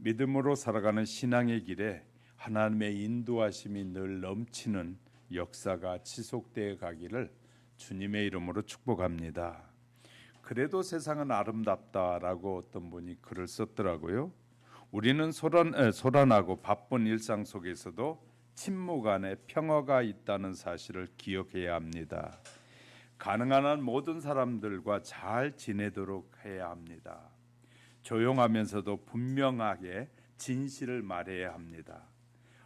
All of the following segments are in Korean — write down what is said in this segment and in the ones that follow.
믿음으로 살아가는 신앙의 길에 하나님의 인도하심이 늘 넘치는 역사가 지속되어 가기를 주님의 이름으로 축복합니다. 그래도 세상은 아름답다라고 어떤 분이 글을 썼더라고요. 우리는 소란하고 바쁜 일상 속에서도 침묵 안에 평화가 있다는 사실을 기억해야 합니다. 가능한 한 모든 사람들과 잘 지내도록 해야 합니다. 조용하면서도 분명하게 진실을 말해야 합니다.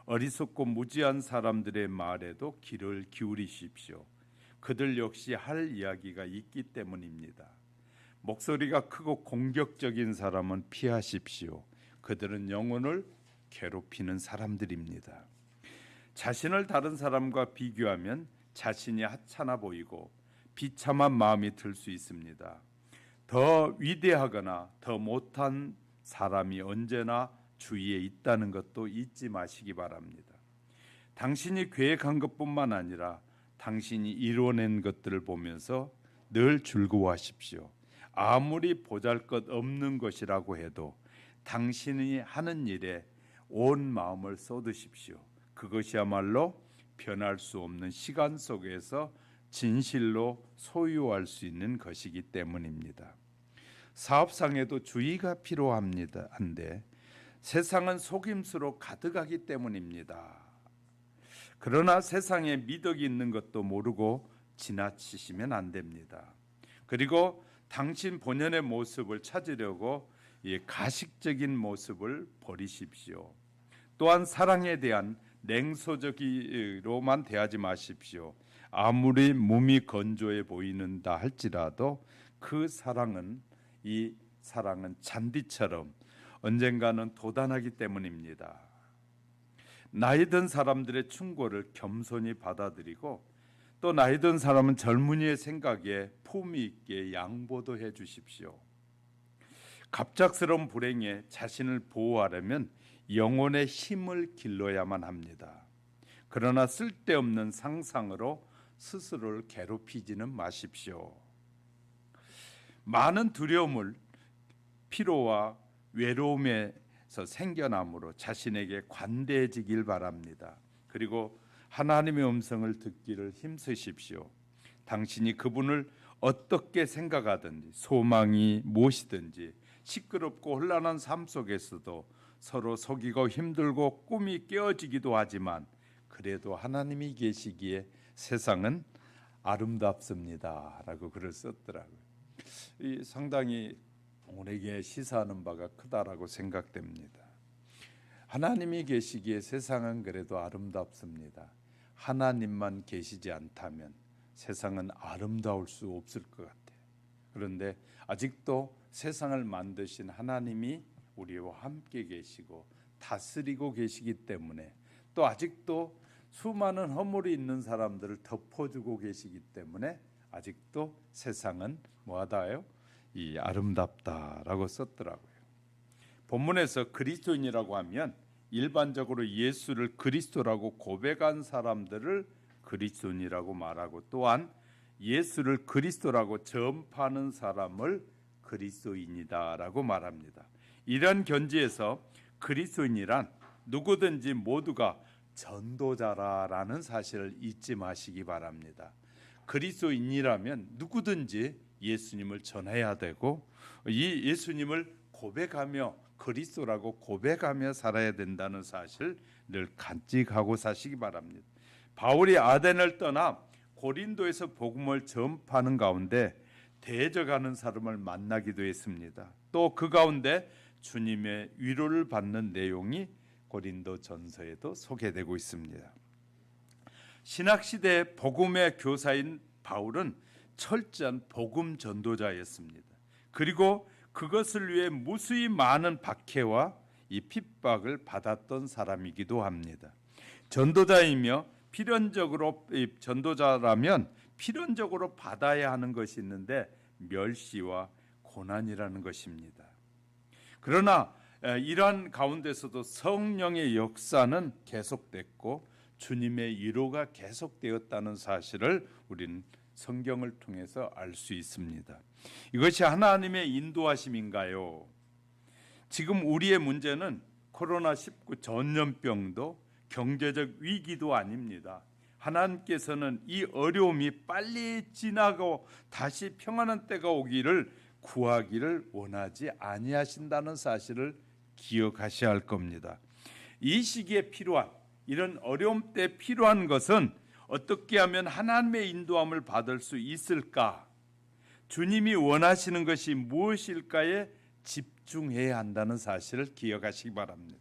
어리석고 무지한 사람들의 말에도 귀를 기울이십시오. 그들 역시 할 이야기가 있기 때문입니다. 목소리가 크고 공격적인 사람은 피하십시오. 그들은 영혼을 괴롭히는 사람들입니다. 자신을 다른 사람과 비교하면 자신이 하찮아 보이고 비참한 마음이 들 수 있습니다. 더 위대하거나 더 못한 사람이 언제나 주위에 있다는 것도 잊지 마시기 바랍니다. 당신이 계획한 것뿐만 아니라 당신이 이뤄낸 것들을 보면서 늘 즐거워하십시오. 아무리 보잘것없는 것이라고 해도 당신이 하는 일에 온 마음을 쏟으십시오. 그것이야말로 변할 수 없는 시간 속에서 진실로 소유할 수 있는 것이기 때문입니다. 사업상에도 주의가 필요합니다. 한데 세상은 속임수로 가득하기 때문입니다. 그러나 세상에 미덕이 있는 것도 모르고 지나치시면 안 됩니다. 그리고 당신 본연의 모습을 찾으려고 가식적인 모습을 버리십시오. 또한 사랑에 대한 냉소적으로만 대하지 마십시오. 아무리 몸이 건조해 보이는다 할지라도 이 사랑은 잔디처럼 언젠가는 돋아나기 때문입니다. 나이 든 사람들의 충고를 겸손히 받아들이고 또 나이 든 사람은 젊은이의 생각에 품위 있게 양보도 해 주십시오. 갑작스러운 불행에 자신을 보호하려면 영혼의 힘을 길러야만 합니다. 그러나 쓸데없는 상상으로 스스로를 괴롭히지는 마십시오. 많은 두려움을 피로와 외로움에서 생겨나므로 자신에게 관대해지길 바랍니다. 그리고 하나님의 음성을 듣기를 힘쓰십시오. 당신이 그분을 어떻게 생각하든지 소망이 무엇이든지 시끄럽고 혼란한 삶 속에서도 서로 속이고 힘들고 꿈이 깨어지기도 하지만 그래도 하나님이 계시기에 세상은 아름답습니다 라고 글을 썼더라고요. 상당히 우리에게 시사하는 바가 크다라고 생각됩니다. 하나님이 계시기에 세상은 그래도 아름답습니다. 하나님만 계시지 않다면 세상은 아름다울 수 없을 것 같아요. 그런데 아직도 세상을 만드신 하나님이 우리와 함께 계시고 다스리고 계시기 때문에 또 아직도 수많은 허물이 있는 사람들을 덮어주고 계시기 때문에 아직도 세상은 뭐하다요? 아름답다라고 썼더라고요. 본문에서 그리스도인이라고 하면 일반적으로 예수를 그리스도라고 고백한 사람들을 그리스도인이라고 말하고 또한 예수를 그리스도라고 전파하는 사람을 그리스도인이다라고 말합니다. 이런 견지에서 그리스도인이란 누구든지 모두가 전도자라는 사실을 잊지 마시기 바랍니다. 그리스도인이라면 누구든지 예수님을 전해야 되고 이 예수님을 고백하며 그리스도라고 고백하며 살아야 된다는 사실을 늘 간직하고 사시기 바랍니다. 바울이 아덴을 떠나 고린도에서 복음을 전파하는 가운데 대적하는 사람을 만나기도 했습니다. 또 그 가운데 주님의 위로를 받는 내용이 고린도 전서에도 소개되고 있습니다. 신학시대 복음의 교사인 바울은 철저한 복음 전도자였습니다. 그리고 그것을 위해 무수히 많은 박해와 이 핍박을 받았던 사람이기도 합니다. 전도자라면 필연적으로 받아야 하는 것이 있는데 멸시와 고난이라는 것입니다. 그러나 이러한 가운데서도 성령의 역사는 계속됐고 주님의 위로가 계속되었다는 사실을 우리는 성경을 통해서 알 수 있습니다. 이것이 하나님의 인도하심인가요? 지금 우리의 문제는 코로나19 전염병도 경제적 위기도 아닙니다. 하나님께서는 이 어려움이 빨리 지나고 다시 평안한 때가 오기를 구하기를 원하지 아니하신다는 사실을 기억하셔야 할 겁니다. 이 시기에 필요한, 이런 어려움 때 필요한 것은 어떻게 하면 하나님의 인도함을 받을 수 있을까? 주님이 원하시는 것이 무엇일까에 집중해야 한다는 사실을 기억하시기 바랍니다.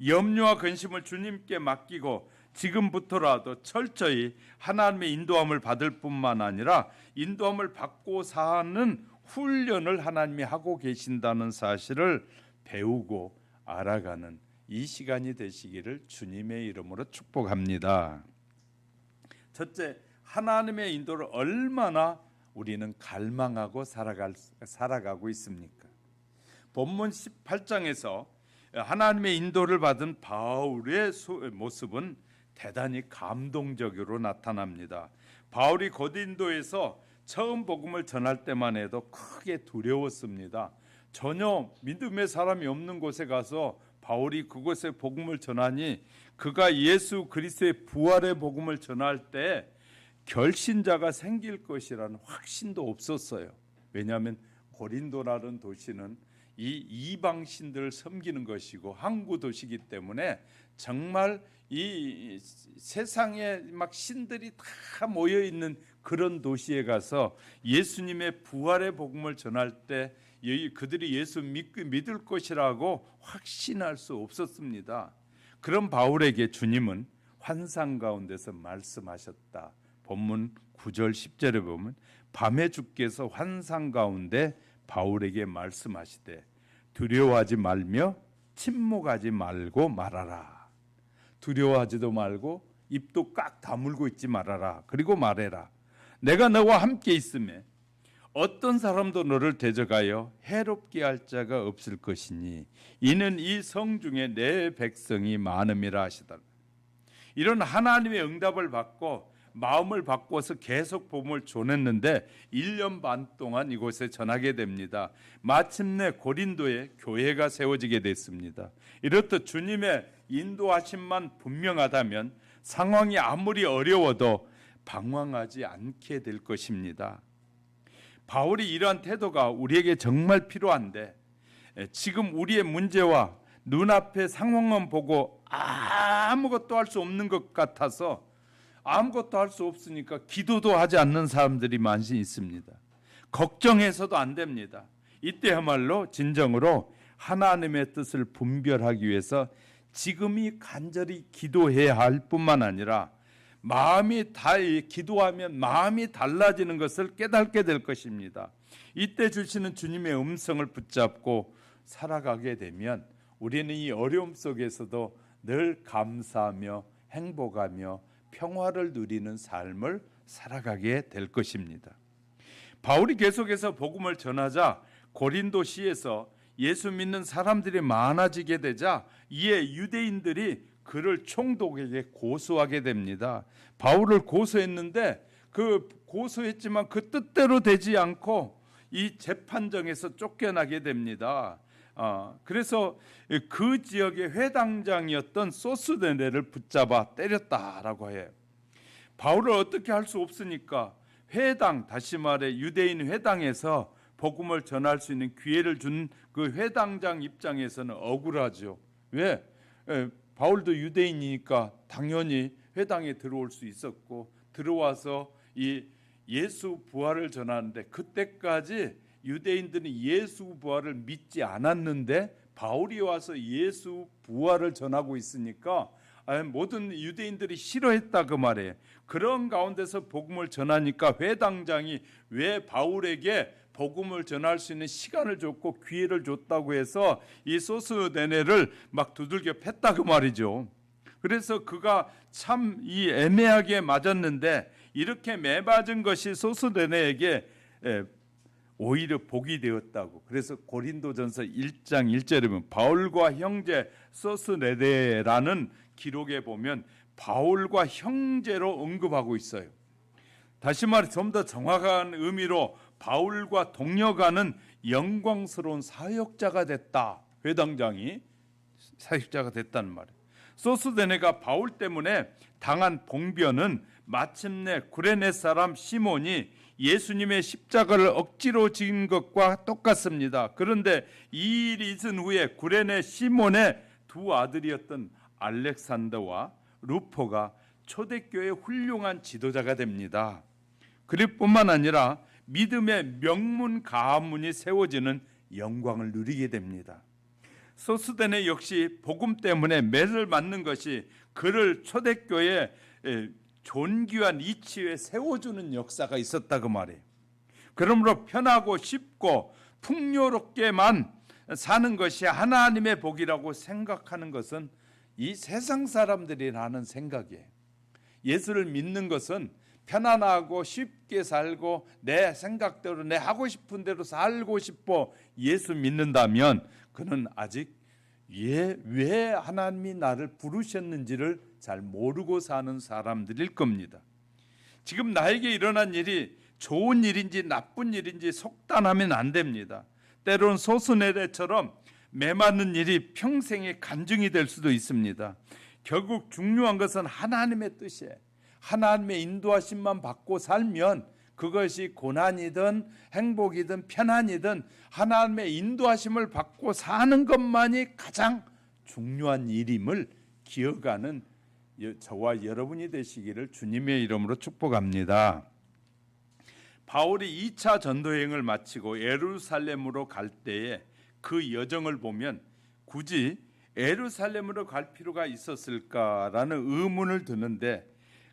염려와 근심을 주님께 맡기고 지금부터라도 철저히 하나님의 인도함을 받을 뿐만 아니라 인도함을 받고 사는 훈련을 하나님이 하고 계신다는 사실을 배우고 알아가는 이 시간이 되시기를 주님의 이름으로 축복합니다. 첫째, 하나님의 인도를 얼마나 우리는 갈망하고 살아가고 있습니까? 본문 18장에서 하나님의 인도를 받은 바울의 모습은 대단히 감동적으로 나타납니다. 바울이 고린도에서 처음 복음을 전할 때만 해도 크게 두려웠습니다. 전혀 믿음의 사람이 없는 곳에 가서 바울이 그곳에 복음을 전하니 그가 예수 그리스도의 부활의 복음을 전할 때 결신자가 생길 것이라는 확신도 없었어요. 왜냐하면 고린도라는 도시는 이 이방 신들을 섬기는 것이고 항구 도시이기 때문에 정말 이 세상에 막 신들이 다 모여 있는 그런 도시에 가서 예수님의 부활의 복음을 전할 때 그들이 예수 믿을 것이라고 확신할 수 없었습니다. 그런 바울에게 주님은 환상 가운데서 말씀하셨다. 본문 9절 10절에 보면 밤에 주께서 환상 가운데 바울에게 말씀하시되 두려워하지 말며 침묵하지 말고 말하라. 두려워하지도 말고 입도 꽉 다물고 있지 말아라. 그리고 말해라. 내가 너와 함께 있음에 어떤 사람도 너를 대적하여 해롭게 할 자가 없을 것이니 이는 이 성 중에 내 백성이 많음이라 하시더라. 이런 하나님의 응답을 받고 마음을 바꿔서 계속 복음을 전했는데 1년 반 동안 이곳에 전하게 됩니다. 마침내 고린도에 교회가 세워지게 됐습니다. 이렇듯 주님의 인도하심만 분명하다면 상황이 아무리 어려워도 방황하지 않게 될 것입니다. 바울이 이러한 태도가 우리에게 정말 필요한데 지금 우리의 문제와 눈앞의 상황만 보고 아무것도 할 수 없는 것 같아서 아무것도 할 수 없으니까 기도도 하지 않는 사람들이 많이 있습니다. 걱정해서도 안 됩니다. 이때야말로 진정으로 하나님의 뜻을 분별하기 위해서 지금이 간절히 기도해야 할 뿐만 아니라 기도하면 마음이 달라지는 것을 깨닫게 될 것입니다. 이때 주시는 주님의 음성을 붙잡고 살아가게 되면 우리는 이 어려움 속에서도 늘 감사하며 행복하며 평화를 누리는 삶을 살아가게 될 것입니다. 바울이 계속해서 복음을 전하자 고린도시에서 예수 믿는 사람들이 많아지게 되자 이에 유대인들이 그를 총독에게 고소하게 됩니다. 바울을 고소했는데 고소했지만 그 뜻대로 되지 않고 이 재판정에서 쫓겨나게 됩니다. 그래서 그 지역의 회당장이었던 소스데네를 붙잡아 때렸다라고 해요. 바울을 어떻게 할 수 없으니까 회당, 다시 말해 유대인 회당에서 복음을 전할 수 있는 기회를 준 그 회당장 입장에서는 억울하죠. 왜? 바울도 유대인이니까 당연히 회당에 들어올 수 있었고 들어와서 이 예수 부활을 전하는데 그때까지 유대인들은 예수 부활을 믿지 않았는데 바울이 와서 예수 부활을 전하고 있으니까 모든 유대인들이 싫어했다 그 말이에요. 그런 가운데서 복음을 전하니까 회당장이 왜 바울에게 복음을 전할 수 있는 시간을 줬고 기회를 줬다고 해서 이 소스데네를 막 두들겨 팼다 그 말이죠. 그래서 그가 참 이 애매하게 맞았는데 이렇게 매맞은 것이 소스데네에게 오히려 복이 되었다고. 그래서 고린도전서 1장 1절에 보면 바울과 형제 소스데네라는 기록에 보면 바울과 형제로 언급하고 있어요. 다시 말해 좀 더 정확한 의미로 바울과 동역하는 영광스러운 사역자가 됐다. 회당장이 사역자가 됐다는 말이에요. 소스데네가 바울 때문에 당한 봉변은 마침내 구레네 사람 시몬이 예수님의 십자가를 억지로 지은 것과 똑같습니다. 그런데 이 일이 있은 후에 구레네 시몬의 두 아들이었던 알렉산더와 루포가 초대교회의 훌륭한 지도자가 됩니다. 그럴 뿐만 아니라 믿음의 명문 가문이 세워지는 영광을 누리게 됩니다. 소스데네 역시 복음 때문에 매를 맞는 것이 그를 초대교회의 존귀한 이치에 세워주는 역사가 있었다고 말해요. 그러므로 편하고 쉽고 풍요롭게만 사는 것이 하나님의 복이라고 생각하는 것은 이 세상 사람들이라는 생각이에요. 예수를 믿는 것은 편안하고 쉽게 살고 내 생각대로 내 하고 싶은 대로 살고 싶어 예수 믿는다면 그는 아직 왜 하나님이 나를 부르셨는지를 잘 모르고 사는 사람들일 겁니다. 지금 나에게 일어난 일이 좋은 일인지 나쁜 일인지 속단하면 안 됩니다. 때론 소스네레처럼 매맞는 일이 평생의 간증이 될 수도 있습니다. 결국 중요한 것은 하나님의 뜻이에요. 하나님의 인도하심만 받고 살면 그것이 고난이든 행복이든 편안이든 하나님의 인도하심을 받고 사는 것만이 가장 중요한 일임을 기억하는 저와 여러분이 되시기를 주님의 이름으로 축복합니다. 바울이 2차 전도여행을 마치고 예루살렘으로 갈 때에 그 여정을 보면 굳이 예루살렘으로 갈 필요가 있었을까라는 의문을 드는데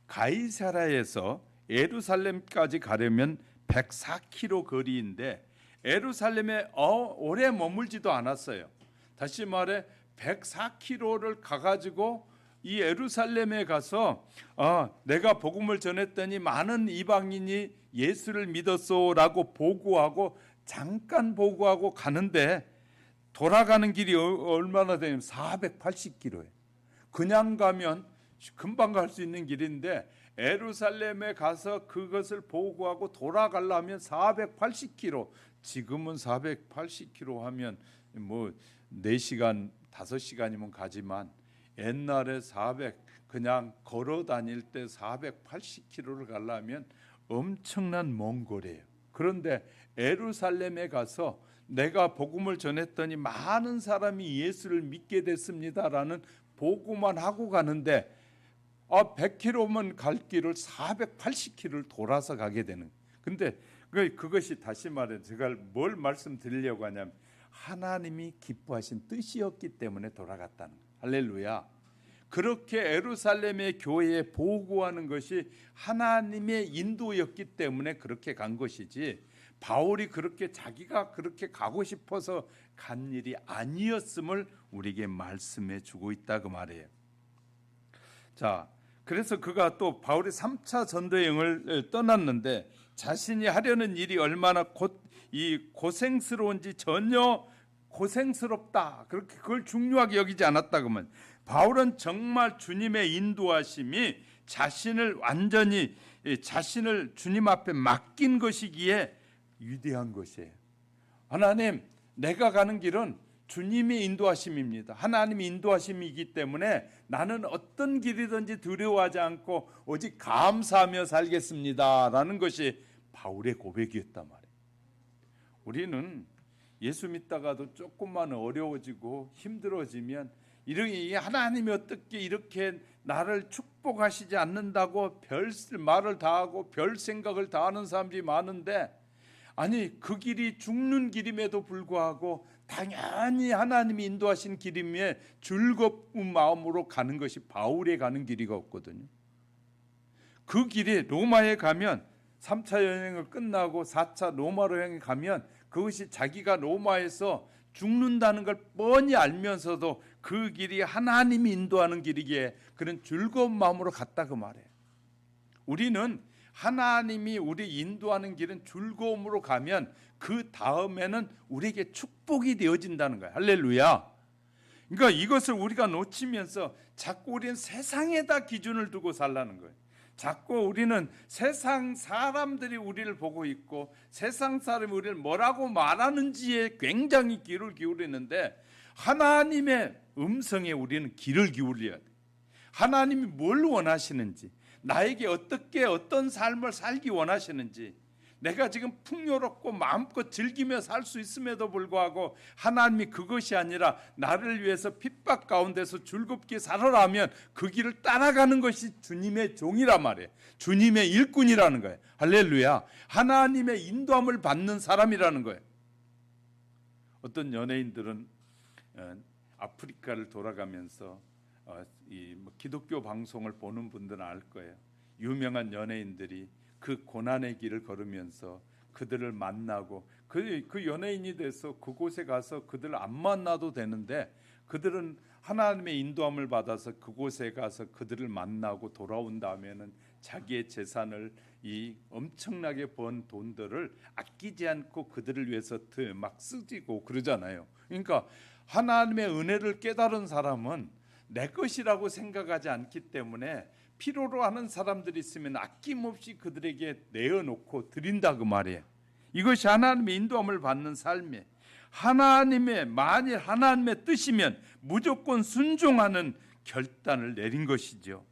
가이사랴에서 예루살렘까지 가려면 104km 거리인데 예루살렘에 오래 머물지도 않았어요. 다시 말해 104km를 가가지고 이 예루살렘에 가서 내가 복음을 전했더니 많은 이방인이 예수를 믿었소라고 보고하고 잠깐 보고하고 가는데 돌아가는 길이 얼마나 되냐면 480km예요. 그냥 가면 금방 갈 수 있는 길인데 예루살렘에 가서 그것을 보고하고 돌아가려면 480km. 지금은 480km 하면 뭐 4시간 5시간이면 가지만 옛날에 그냥 걸어 다닐 때 480km를 가려면 엄청난 먼 거리예요. 그런데 예루살렘에 가서 내가 복음을 전했더니 많은 사람이 예수를 믿게 됐습니다라는 보고만 하고 가는데 100km만 갈 길을 480km를 돌아서 가게 되는. 근데 그것이 다시 말해 제가 뭘 말씀드리려고 하냐면 하나님이 기뻐하신 뜻이었기 때문에 돌아갔다는 거예요. 할렐루야. 그렇게 예루살렘의 교회에 보고하는 것이 하나님의 인도였기 때문에 그렇게 간 것이지 바울이 그렇게 자기가 그렇게 가고 싶어서 간 일이 아니었음을 우리에게 말씀해 주고 있다 그 말이에요. 자, 그래서 그가 또 바울이 3차 전도여행을 떠났는데 자신이 하려는 일이 얼마나 고생스러운지 전혀 고생스럽다 그렇게 그걸 중요하게 여기지 않았다 그러면 바울은 정말 주님의 인도하심이 자신을 주님 앞에 맡긴 것이기에 위대한 것이에요. 하나님, 내가 가는 길은 주님의 인도하심입니다. 하나님의 인도하심이기 때문에 나는 어떤 길이든지 두려워하지 않고 오직 감사하며 살겠습니다라는 것이 바울의 고백이었단 말이에요. 우리는 예수 믿다가도 조금만 어려워지고 힘들어지면 이렇게 하나님이 어떻게 이렇게 나를 축복하시지 않는다고 별 말을 다 하고 별 생각을 다 하는 사람들이 많은데 아니 그 길이 죽는 길임에도 불구하고 당연히 하나님이 인도하신 길임에 즐거운 마음으로 가는 것이 바울의 가는 길이가 없거든요. 그 길이 로마에 가면 3차 여행을 끝나고 4차 로마로 여행에 가면 그것이 자기가 로마에서 죽는다는 걸 뻔히 알면서도 그 길이 하나님이 인도하는 길이기에 그런 즐거운 마음으로 갔다 그 말이에요. 우리는 하나님이 우리 인도하는 길은 즐거움으로 가면 그 다음에는 우리에게 축복이 되어진다는 거예요. 할렐루야. 그러니까 이것을 우리가 놓치면서 자꾸 우리는 세상에다 기준을 두고 살라는 거예요. 자꾸 우리는 세상 사람들이 우리를 보고 있고 세상 사람이 우리를 뭐라고 말하는지에 굉장히 귀를 기울이는데 하나님의 음성에 우리는 귀를 기울여야 돼. 하나님이 뭘 원하시는지, 나에게 어떤 삶을 살기 원하시는지, 내가 지금 풍요롭고 마음껏 즐기며 살 수 있음에도 불구하고 하나님이 그것이 아니라 나를 위해서 핍박 가운데서 즐겁게 살아라면 그 길을 따라가는 것이 주님의 종이란 말이에요. 주님의 일꾼이라는 거예요. 할렐루야. 하나님의 인도함을 받는 사람이라는 거예요. 어떤 연예인들은 아프리카를 돌아가면서 이 기독교 방송을 보는 분들은 알 거예요. 유명한 연예인들이 그 고난의 길을 걸으면서 그들을 만나고 그 연예인이 돼서 그곳에 가서 그들을 안 만나도 되는데 그들은 하나님의 인도함을 받아서 그곳에 가서 그들을 만나고 돌아온 다음에는 자기의 재산을 이 엄청나게 번 돈들을 아끼지 않고 그들을 위해서 막 쓰지고 그러잖아요. 그러니까 하나님의 은혜를 깨달은 사람은 내 것이라고 생각하지 않기 때문에 필요로 하는 사람들이 있으면 아낌없이 그들에게 내어놓고 드린다 그 말이에요. 이것이 하나님의 인도함을 받는 삶이에요. 만일 하나님의 뜻이면 무조건 순종하는 결단을 내린 것이죠.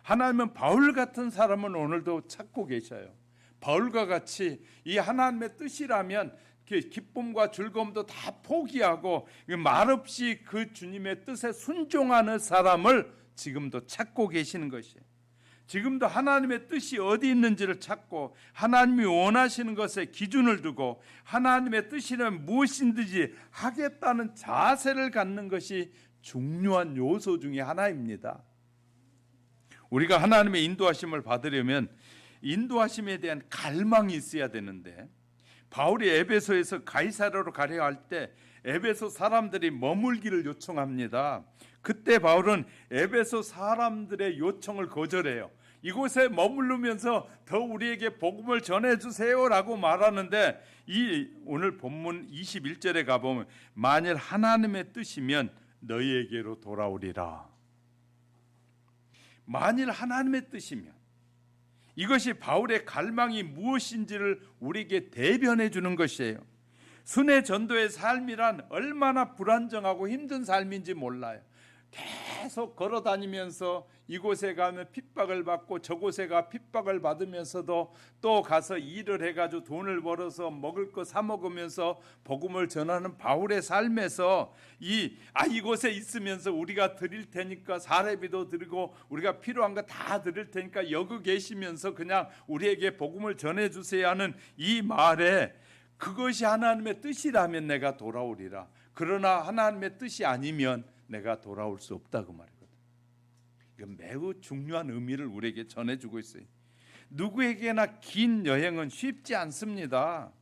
하나님은 바울 같은 사람은 오늘도 찾고 계셔요. 바울과 같이 이 하나님의 뜻이라면 기쁨과 즐거움도 다 포기하고 말없이 그 주님의 뜻에 순종하는 사람을 지금도 찾고 계시는 것이에요. 지금도 하나님의 뜻이 어디 있는지를 찾고 하나님이 원하시는 것에 기준을 두고 하나님의 뜻이란 무엇인지 하겠다는 자세를 갖는 것이 중요한 요소 중에 하나입니다. 우리가 하나님의 인도하심을 받으려면 인도하심에 대한 갈망이 있어야 되는데 바울이 에베소에서 가이사랴로 가려 할 때 에베소 사람들이 머물기를 요청합니다. 그때 바울은 에베소 사람들의 요청을 거절해요. 이곳에 머무르면서 더 우리에게 복음을 전해주세요라고 말하는데 오늘 본문 21절에 가보면 만일 하나님의 뜻이면 너희에게로 돌아오리라. 만일 하나님의 뜻이면 이것이 바울의 갈망이 무엇인지를 우리에게 대변해 주는 것이에요. 순회 전도의 삶이란 얼마나 불안정하고 힘든 삶인지 몰라요. 계속 걸어다니면서 이곳에 가면 핍박을 받고 저곳에 가 핍박을 받으면서도 또 가서 일을 해가지고 돈을 벌어서 먹을 거 사 먹으면서 복음을 전하는 바울의 삶에서 이곳에 있으면서 우리가 드릴 테니까 사례비도 드리고 우리가 필요한 거 다 드릴 테니까 여기 계시면서 그냥 우리에게 복음을 전해주세요 하는 이 말에 그것이 하나님의 뜻이라면 내가 돌아오리라. 그러나 하나님의 뜻이 아니면 내가 돌아올 수 없다 그 말이거든. 이건 매우 중요한 의미를 우리에게 전해주고 있어요. 누구에게나 긴 여행은 쉽지 않습니다.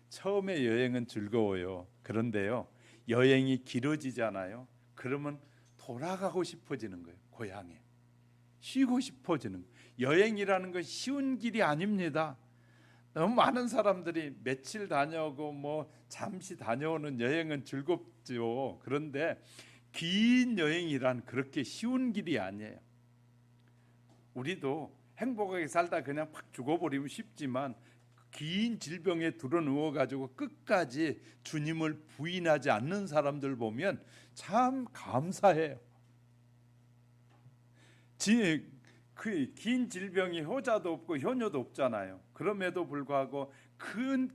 처음에 여행은 즐거워요. 그런데요, 여행이 길어지잖아요. 그러면 돌아가고 싶어지는 거예요. 고향에 쉬고 싶어지는 거예요. 여행이라는 건 쉬운 길이 아닙니다. 너무 많은 사람들이 며칠 다녀오고 잠시 다녀오는 여행은 즐겁죠. 그런데 긴 여행이란 그렇게 쉬운 길이 아니에요. 우리도 행복하게 살다 그냥 팍 죽어버리면 쉽지만 긴 질병에 드러누워가지고 끝까지 주님을 부인하지 않는 사람들 보면 참 감사해요. 그 긴 질병이 효자도 없고 효녀도 없잖아요. 그럼에도 불구하고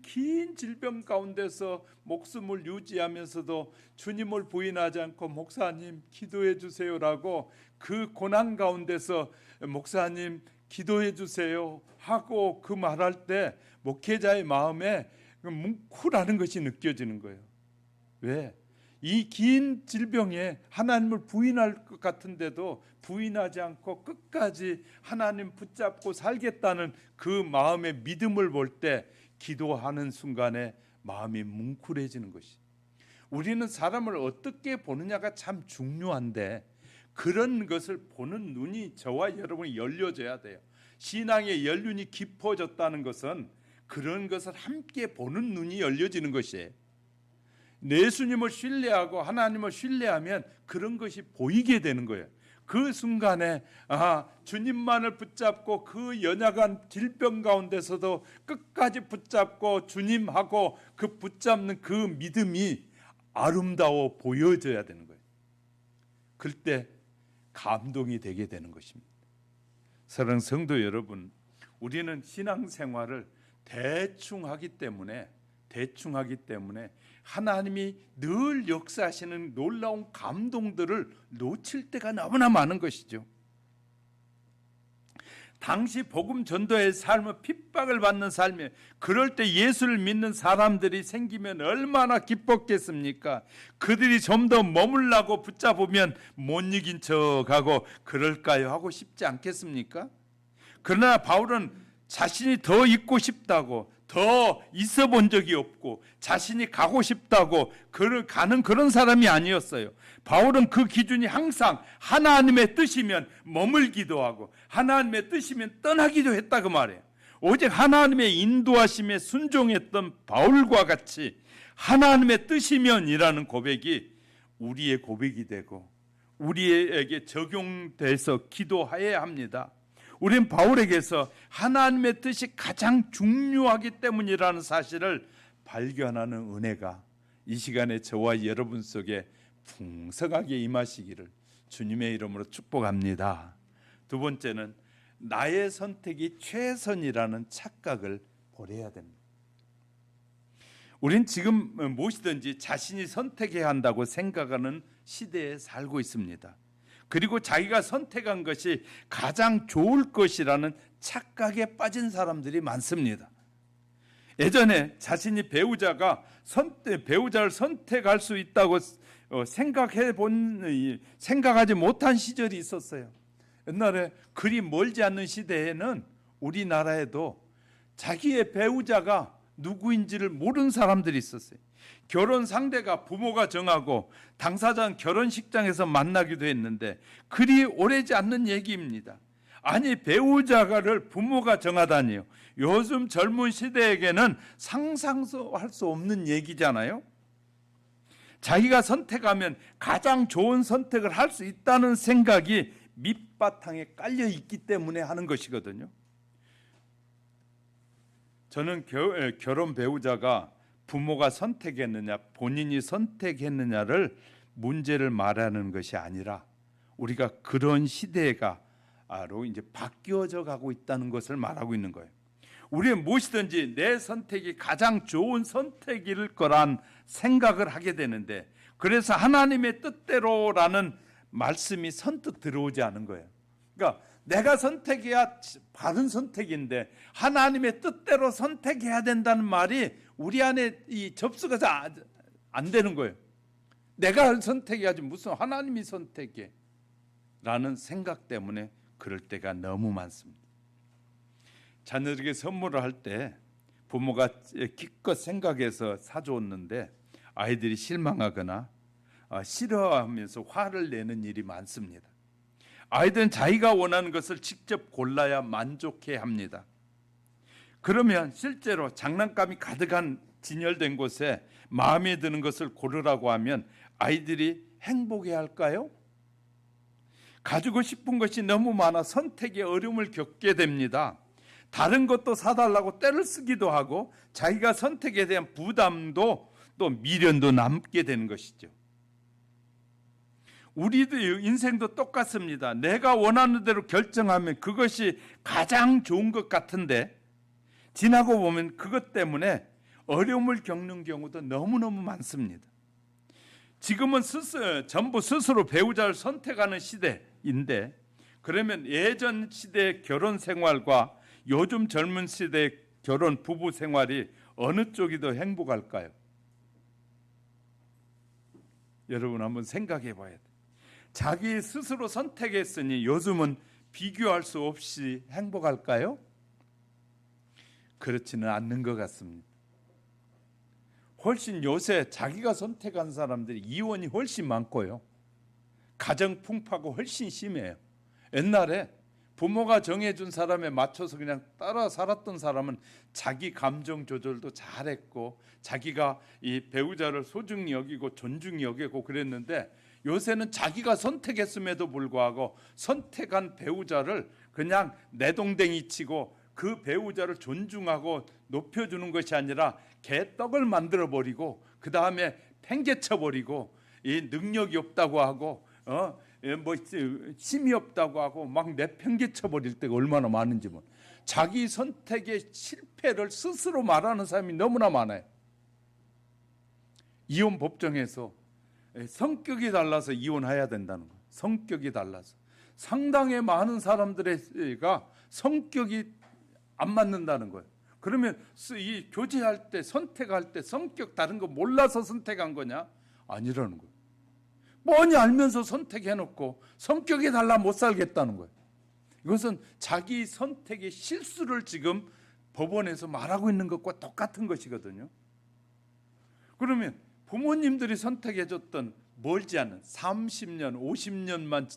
긴 질병 가운데서 목숨을 유지하면서도 주님을 부인하지 않고 목사님 기도해 주세요라고 그 고난 가운데서 목사님 기도해 주세요 하고 그 말할 때 목회자의 마음에 뭉클하는 것이 느껴지는 거예요. 왜? 이 긴 질병에 하나님을 부인할 것 같은데도 부인하지 않고 끝까지 하나님 붙잡고 살겠다는 그 마음의 믿음을 볼 때 기도하는 순간에 마음이 뭉클해지는 것이. 우리는 사람을 어떻게 보느냐가 참 중요한데 그런 것을 보는 눈이 저와 여러분이 열려져야 돼요. 신앙의 연륜이 깊어졌다는 것은 그런 것을 함께 보는 눈이 열려지는 것이에요. 예수님을 신뢰하고 하나님을 신뢰하면 그런 것이 보이게 되는 거예요. 그 순간에 주님만을 붙잡고 그 연약한 질병 가운데서도 끝까지 붙잡고 주님하고 그 붙잡는 그 믿음이 아름다워 보여져야 되는 거예요. 그때 감동이 되게 되는 것입니다. 사랑하는 성도 여러분, 우리는 신앙생활을 대충 하기 때문에 하나님이 늘 역사하시는 놀라운 감동들을 놓칠 때가 너무나 많은 것이죠. 당시 복음 전도의 삶은 핍박을 받는 삶이에요. 그럴 때 예수를 믿는 사람들이 생기면 얼마나 기뻤겠습니까? 그들이 좀 더 머물라고 붙잡으면 못 이긴 척하고 그럴까요? 하고 싶지 않겠습니까? 그러나 바울은 자신이 더 있고 싶다고, 더 있어 본 적이 없고 자신이 가고 싶다고 가는 그런 사람이 아니었어요. 바울은 그 기준이 항상 하나님의 뜻이면 머물기도 하고 하나님의 뜻이면 떠나기도 했다 그 말이에요. 오직 하나님의 인도하심에 순종했던 바울과 같이 하나님의 뜻이면이라는 고백이 우리의 고백이 되고 우리에게 적용돼서 기도해야 합니다. 우린 바울에게서 하나님의 뜻이 가장 중요하기 때문이라는 사실을 발견하는 은혜가 이 시간에 저와 여러분 속에 풍성하게 임하시기를 주님의 이름으로 축복합니다. 두 번째는 나의 선택이 최선이라는 착각을 버려야 됩니다. 우린 지금 무엇이든지 자신이 선택해야 한다고 생각하는 시대에 살고 있습니다. 그리고 자기가 선택한 것이 가장 좋을 것이라는 착각에 빠진 사람들이 많습니다. 예전에 자신이 배우자를 선택할 수 있다고 생각하지 못한 시절이 있었어요. 옛날에 그리 멀지 않는 시대에는 우리나라에도 자기의 배우자가 누구인지를 모르는 사람들이 있었어요. 결혼 상대가 부모가 정하고 당사자는 결혼식장에서 만나기도 했는데 그리 오래지 않는 얘기입니다. 아니, 배우자를 부모가 정하다니요. 요즘 젊은 시대에게는 상상도 할 수 없는 얘기잖아요. 자기가 선택하면 가장 좋은 선택을 할 수 있다는 생각이 밑바탕에 깔려 있기 때문에 하는 것이거든요. 저는 결혼 배우자가 부모가 선택했느냐 본인이 선택했느냐를 문제를 말하는 것이 아니라 우리가 그런 시대가로 이제 바뀌어져 가고 있다는 것을 말하고 있는 거예요. 우리는 무엇이든지 내 선택이 가장 좋은 선택일 거란 생각을 하게 되는데 그래서 하나님의 뜻대로라는 말씀이 선뜻 들어오지 않은 거예요. 그러니까 내가 선택해야 바른 선택인데 하나님의 뜻대로 선택해야 된다는 말이 우리 안에 이 접수가 안 되는 거예요. 내가 선택해야지 무슨 하나님이 선택해 라는 생각 때문에 그럴 때가 너무 많습니다. 자녀에게 선물을 할 때 부모가 기껏 생각해서 사주었는데 아이들이 실망하거나 싫어하면서 화를 내는 일이 많습니다. 아이들은 자기가 원하는 것을 직접 골라야 만족해 합니다. 그러면 실제로 장난감이 가득한 진열된 곳에 마음에 드는 것을 고르라고 하면 아이들이 행복해 할까요? 가지고 싶은 것이 너무 많아 선택에 어려움을 겪게 됩니다. 다른 것도 사달라고 떼를 쓰기도 하고 자기가 선택에 대한 부담도 또 미련도 남게 되는 것이죠. 우리도 인생도 똑같습니다. 내가 원하는 대로 결정하면 그것이 가장 좋은 것 같은데 지나고 보면 그것 때문에 어려움을 겪는 경우도 너무너무 많습니다. 지금은 전부 스스로 배우자를 선택하는 시대인데 그러면 예전 시대의 결혼 생활과 요즘 젊은 시대의 결혼 부부 생활이 어느 쪽이 더 행복할까요? 여러분 한번 생각해 봐야 돼요. 자기 스스로 선택했으니 요즘은 비교할 수 없이 행복할까요? 그렇지는 않는 것 같습니다. 훨씬 요새 자기가 선택한 사람들이 이혼이 훨씬 많고요. 가정 풍파가 훨씬 심해요. 옛날에 부모가 정해준 사람에 맞춰서 그냥 따라 살았던 사람은 자기 감정 조절도 잘했고 자기가 이 배우자를 소중히 여기고 존중히 여기고 그랬는데 요새는 자기가 선택했음에도 불구하고 선택한 배우자를 그냥 내동댕이 치고 그 배우자를 존중하고 높여주는 것이 아니라 개떡을 만들어버리고 그 다음에 팽개쳐 버리고 이 능력이 없다고 하고 뭐 힘이 없다고 하고 막 내팽개쳐 버릴 때가 얼마나 많은지 뭐. 자기 선택의 실패를 스스로 말하는 사람이 너무나 많아요. 이혼 법정에서 성격이 달라서 이혼해야 된다는 거예요. 성격이 달라서 상당히 많은 사람들가 성격이 안 맞는다는 거예요. 그러면 이 교제할 때 선택할 때 성격 다른 거 몰라서 선택한 거냐? 아니라는 거예요. 뻔히 알면서 선택해놓고 성격이 달라 못 살겠다는 거예요. 이것은 자기 선택의 실수를 지금 법원에서 말하고 있는 것과 똑같은 것이거든요. 그러면 부모님들이 선택해줬던 멀지 않은 30년, 50년만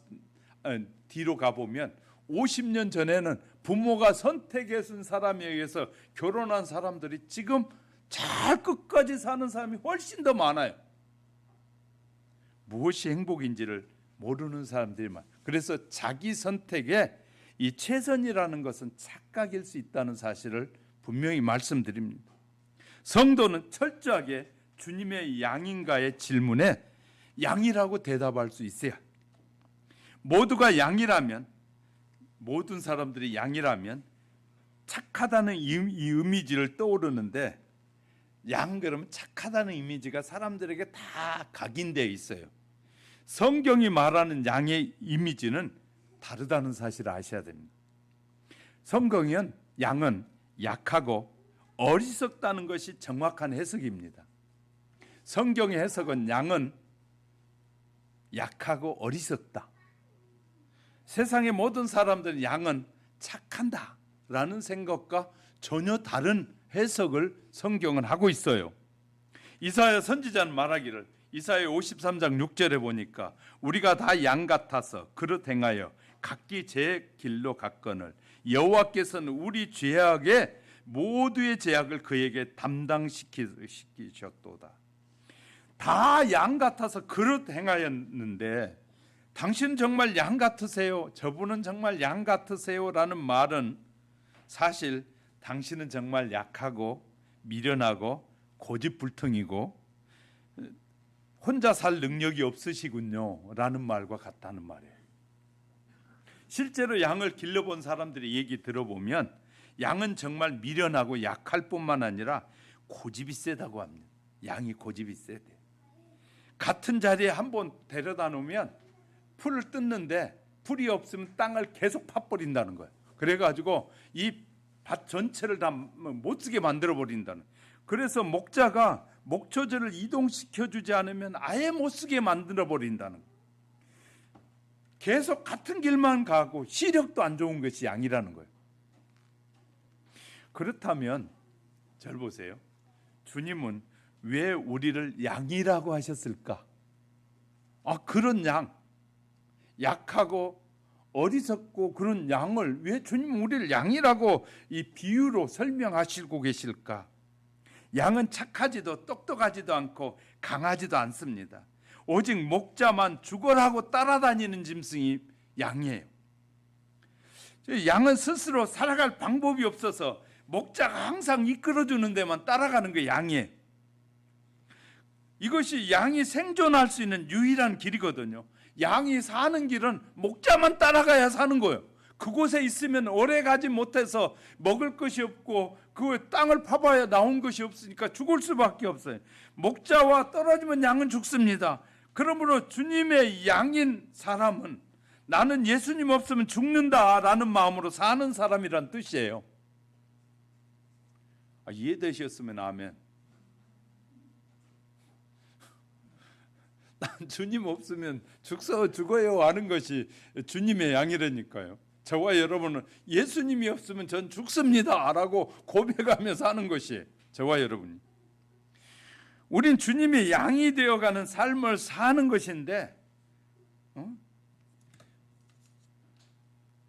뒤로 가보면 50년 전에는 부모가 선택해준 사람에 의해서 결혼한 사람들이 지금 잘 끝까지 사는 사람이 훨씬 더 많아요. 무엇이 행복인지를 모르는 사람들이 많아요. 그래서 자기 선택에 이 최선이라는 것은 착각일 수 있다는 사실을 분명히 말씀드립니다. 성도는 철저하게 주님의 양인가의 질문에 양이라고 대답할 수 있어야. 모두가 양이라면, 모든 사람들이 양이라면 착하다는 이 이미지를 떠오르는데, 양 그러면 착하다는 이미지가 사람들에게 다 각인되어 있어요. 성경이 말하는 양의 이미지는 다르다는 사실을 아셔야 됩니다. 성경은 양은 약하고 어리석다는 것이 정확한 해석입니다. 성경의 해석은 양은 약하고 어리석다. 세상의 모든 사람들은 양은 착한다 라는 생각과 전혀 다른 해석을 성경은 하고 있어요. 이사야 선지자는 말하기를, 이사야 53장 6절에 보니까 우리가 다 양 같아서 그릇 행하여 각기 제 길로 갔거늘 여호와께서는 우리 죄악의 모두의 죄악을 그에게 담당시키셨도다. 다 양 같아서 그릇 행하였는데 당신 정말 양 같으세요? 저분은 정말 양 같으세요? 라는 말은 사실 당신은 정말 약하고 미련하고 고집불통이고 혼자 살 능력이 없으시군요 라는 말과 같다는 말이에요. 실제로 양을 길러본 사람들의 얘기 들어보면 양은 정말 미련하고 약할 뿐만 아니라 고집이 세다고 합니다. 양이 고집이 세대. 같은 자리에 한번 데려다 놓으면 풀을 뜯는데 풀이 없으면 땅을 계속 파버린다는 거예요. 그래가지고 이 밭 전체를 다 못 쓰게 만들어 버린다는. 그래서 목자가 목초지를 이동시켜주지 않으면 아예 못 쓰게 만들어 버린다는. 계속 같은 길만 가고 시력도 안 좋은 것이 양이라는 거예요. 그렇다면 잘 보세요. 주님은 왜 우리를 양이라고 하셨을까? 그런 양, 약하고 어리석고 그런 양을 왜 주님은 우리를 양이라고 이 비유로 설명하시고 계실까? 양은 착하지도 똑똑하지도 않고 강하지도 않습니다. 오직 목자만 죽어라고 따라다니는 짐승이 양이에요. 양은 스스로 살아갈 방법이 없어서 목자가 항상 이끌어주는 데만 따라가는 게 양이에요. 이것이 양이 생존할 수 있는 유일한 길이거든요. 양이 사는 길은 목자만 따라가야 사는 거예요. 그곳에 있으면 오래 가지 못해서 먹을 것이 없고 그 땅을 파봐야 나온 것이 없으니까 죽을 수밖에 없어요. 목자와 떨어지면 양은 죽습니다. 그러므로 주님의 양인 사람은 나는 예수님 없으면 죽는다라는 마음으로 사는 사람이란 뜻이에요. 이해되셨으면 아멘. 난 주님 없으면 죽어요 하는 것이 주님의 양이라니까요. 저와 여러분은 예수님이 없으면 전 죽습니다 라고 고백하며 사는 것이 저와 여러분이. 우린 주님의 양이 되어가는 삶을 사는 것인데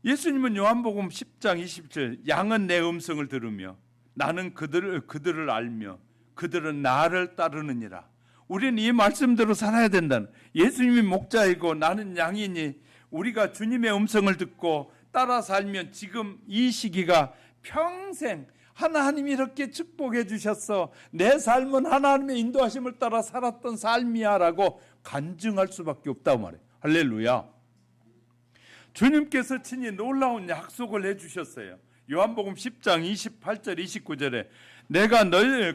예수님은 요한복음 10장 27 양은 내 음성을 들으며 나는 그들을 알며 그들은 나를 따르느니라. 우리는 이 말씀대로 살아야 된다는. 예수님이 목자이고 나는 양이니 우리가 주님의 음성을 듣고 따라 살면 지금 이 시기가 평생 하나님이 이렇게 축복해 주셨어. 내 삶은 하나님의 인도하심을 따라 살았던 삶이야 라고 간증할 수밖에 없다고 말해요. 할렐루야. 주님께서 친히 놀라운 약속을 해주셨어요. 요한복음 10장 28절 29절에 내가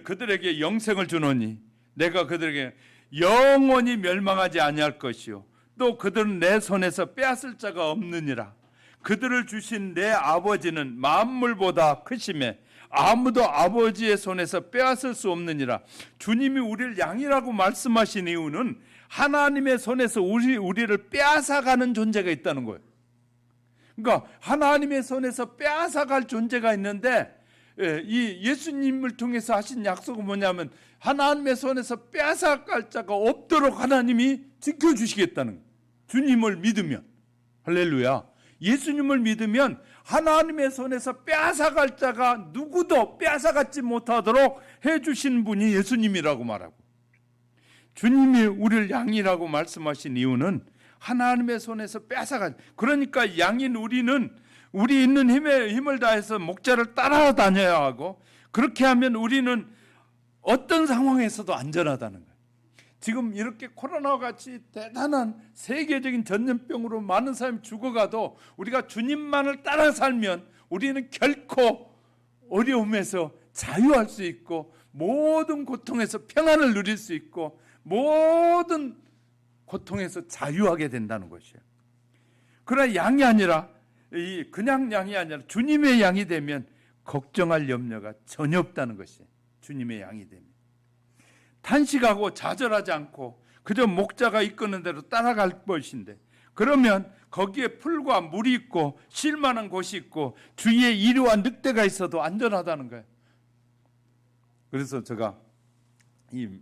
그들에게 영생을 주노니 내가 그들에게 영원히 멸망하지 아니할 것이요 또 그들은 내 손에서 빼앗을 자가 없느니라. 그들을 주신 내 아버지는 만물보다 크심에 아무도 아버지의 손에서 빼앗을 수 없느니라. 주님이 우리를 양이라고 말씀하신 이유는 하나님의 손에서 우리를 빼앗아가는 존재가 있다는 거예요. 그러니까 하나님의 손에서 빼앗아갈 존재가 있는데 이 예수님을 통해서 하신 약속은 뭐냐면 하나님의 손에서 빼앗아갈 자가 없도록 하나님이 지켜주시겠다는 거예요. 주님을 믿으면. 할렐루야. 예수님을 믿으면 하나님의 손에서 빼앗아갈 자가 누구도 빼앗아가지 못하도록 해주신 분이 예수님이라고 말하고, 주님이 우리를 양이라고 말씀하신 이유는 하나님의 손에서 빼앗아가, 그러니까 양인 우리는 우리 있는 힘을 다해서 목자를 따라다녀야 하고, 그렇게 하면 우리는 어떤 상황에서도 안전하다는 거예요. 지금 이렇게 코로나와 같이 대단한 세계적인 전염병으로 많은 사람이 죽어가도 우리가 주님만을 따라 살면 우리는 결코 어려움에서 자유할 수 있고 모든 고통에서 평안을 누릴 수 있고 모든 고통에서 자유하게 된다는 것이에요. 그러나 양이 아니라 그냥 양이 아니라 주님의 양이 되면 걱정할 염려가 전혀 없다는 것이에요. 주님의 양이 되면 탄식하고 좌절하지 않고 그저 목자가 이끄는 대로 따라갈 것인데, 그러면 거기에 풀과 물이 있고 쉴 만한 곳이 있고 주위에 이리와 늑대가 있어도 안전하다는 거예요. 그래서 제가 이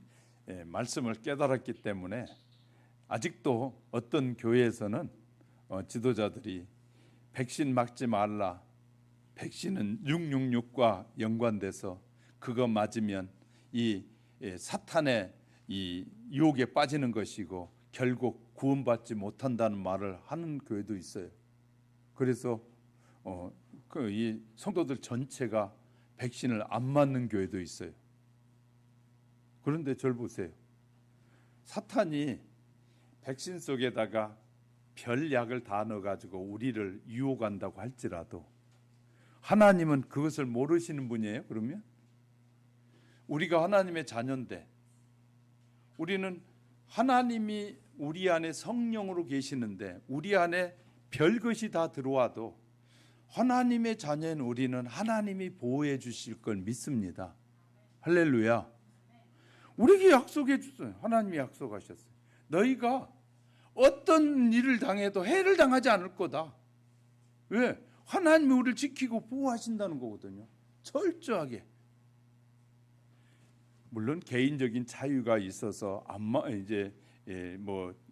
말씀을 깨달았기 때문에 아직도 어떤 교회에서는 지도자들이 백신 맞지 말라, 백신은 666과 연관돼서 그거 맞으면 이 사탄의 이 유혹에 빠지는 것이고 결국 구원받지 못한다는 말을 하는 교회도 있어요. 그래서 이 성도들 전체가 백신을 안 맞는 교회도 있어요. 그런데 저를 보세요. 사탄이 백신 속에다가 별 약을 다 넣어가지고 우리를 유혹한다고 할지라도 하나님은 그것을 모르시는 분이에요. 그러면 우리가 하나님의 자녀인데, 우리는 하나님이 우리 안에 성령으로 계시는데 우리 안에 별것이 다 들어와도 하나님의 자녀인 우리는 하나님이 보호해 주실 걸 믿습니다. 할렐루야. 우리에게 약속해 주셨어요. 하나님이 약속하셨어요. 너희가 어떤 일을 당해도 해를 당하지 않을 거다. 왜? 하나님이 우리를 지키고 보호하신다는 거거든요. 철저하게. 물론 개인적인 자유가 있어서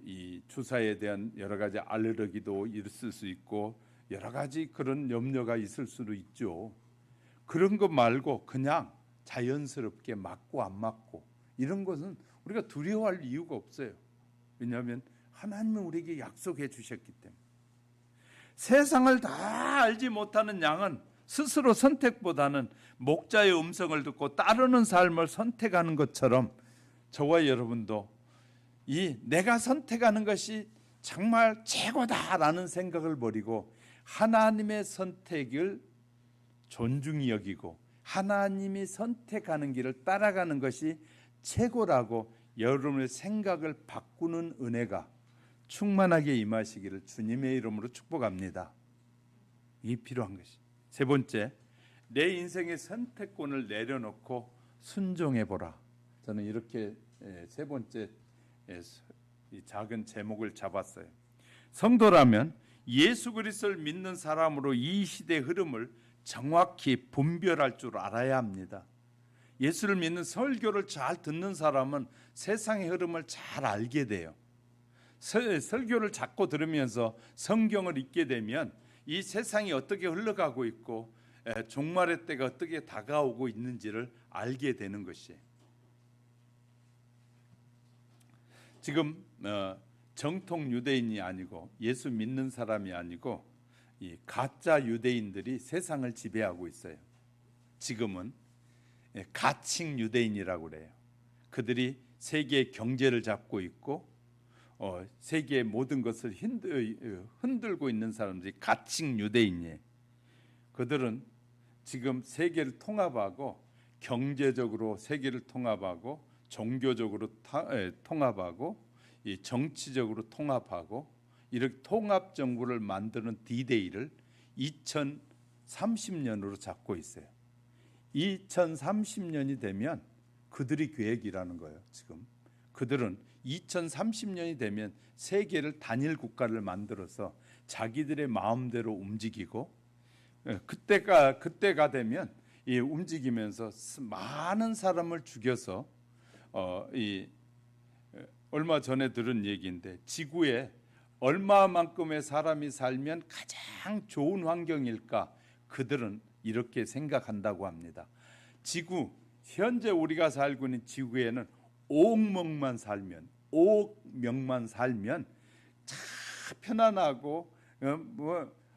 이 주사에 대한 여러 가지 알레르기도 있을 수 있고 여러 가지 그런 염려가 있을 수도 있죠. 그런 것 말고 그냥 자연스럽게 맞고 안 맞고 이런 것은 우리가 두려워할 이유가 없어요. 왜냐하면 하나님은 우리에게 약속해 주셨기 때문에. 세상을 다 알지 못하는 양은 스스로 선택보다는 목자의 음성을 듣고 따르는 삶을 선택하는 것처럼 저와 여러분도 이 내가 선택하는 것이 정말 최고다라는 생각을 버리고 하나님의 선택을 존중히 여기고 하나님이 선택하는 길을 따라가는 것이 최고라고 여러분의 생각을 바꾸는 은혜가 충만하게 임하시기를 주님의 이름으로 축복합니다. 이게 필요한 것이. 세 번째, 내 인생의 선택권을 내려놓고 순종해보라. 저는 이렇게 세 번째 이 작은 제목을 잡았어요. 성도라면 예수 그리스도를 믿는 사람으로 이 시대의 흐름을 정확히 분별할 줄 알아야 합니다. 예수를 믿는 설교를 잘 듣는 사람은 세상의 흐름을 잘 알게 돼요. 설교를 자꾸 들으면서 성경을 읽게 되면 이 세상이 어떻게 흘러가고 있고 종말의 때가 어떻게 다가오고 있는지를 알게 되는 것이에요. 지금 정통 유대인이 아니고 예수 믿는 사람이 아니고 이 가짜 유대인들이 세상을 지배하고 있어요. 지금은 가칭 유대인이라고 그래요. 그들이 세계의 경제를 잡고 있고 세계의 모든 것을 흔들고 있는 사람들이 가칭 유대인이에요. 그들은 지금 세계를 통합하고 경제적으로 세계를 통합하고 종교적으로 통합하고 이 정치적으로 통합하고 이렇게 통합 정부를 만드는 D-Day를 2030년으로 잡고 있어요. 2030년이 되면 그들이 계획이라는 거예요. 지금 그들은 2030년이 되면 세계를 단일 국가를 만들어서 자기들의 마음대로 움직이고 그때가 되면 이 움직이면서 많은 사람을 죽여서 얼마 전에 들은 얘기인데 지구에 얼마만큼의 사람이 살면 가장 좋은 환경일까? 그들은 이렇게 생각한다고 합니다. 지구 현재 우리가 살고 있는 지구에는 5억 명만 살면 참 편안하고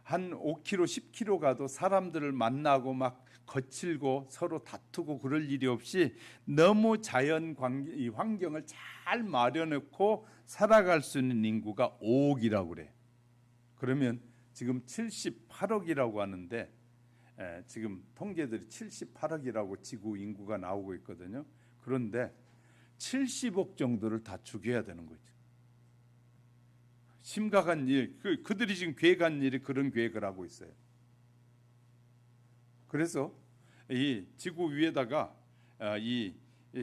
한 5km, 10km 가도 사람들을 만나고 막 거칠고 서로 다투고 그럴 일이 없이 너무 이 환경을 잘 마련해놓고 살아갈 수 있는 인구가 5억이라고 그래. 그러면 지금 78억이라고 하는데 지금 통계들이 78억이라고 지구 인구가 나오고 있거든요. 그런데 70억 정도를 다 죽여야 되는 거죠. 심각한 일, 그들이 지금 계획한 일이 그런 계획을 하고 있어요. 그래서 이 지구 위에다가 이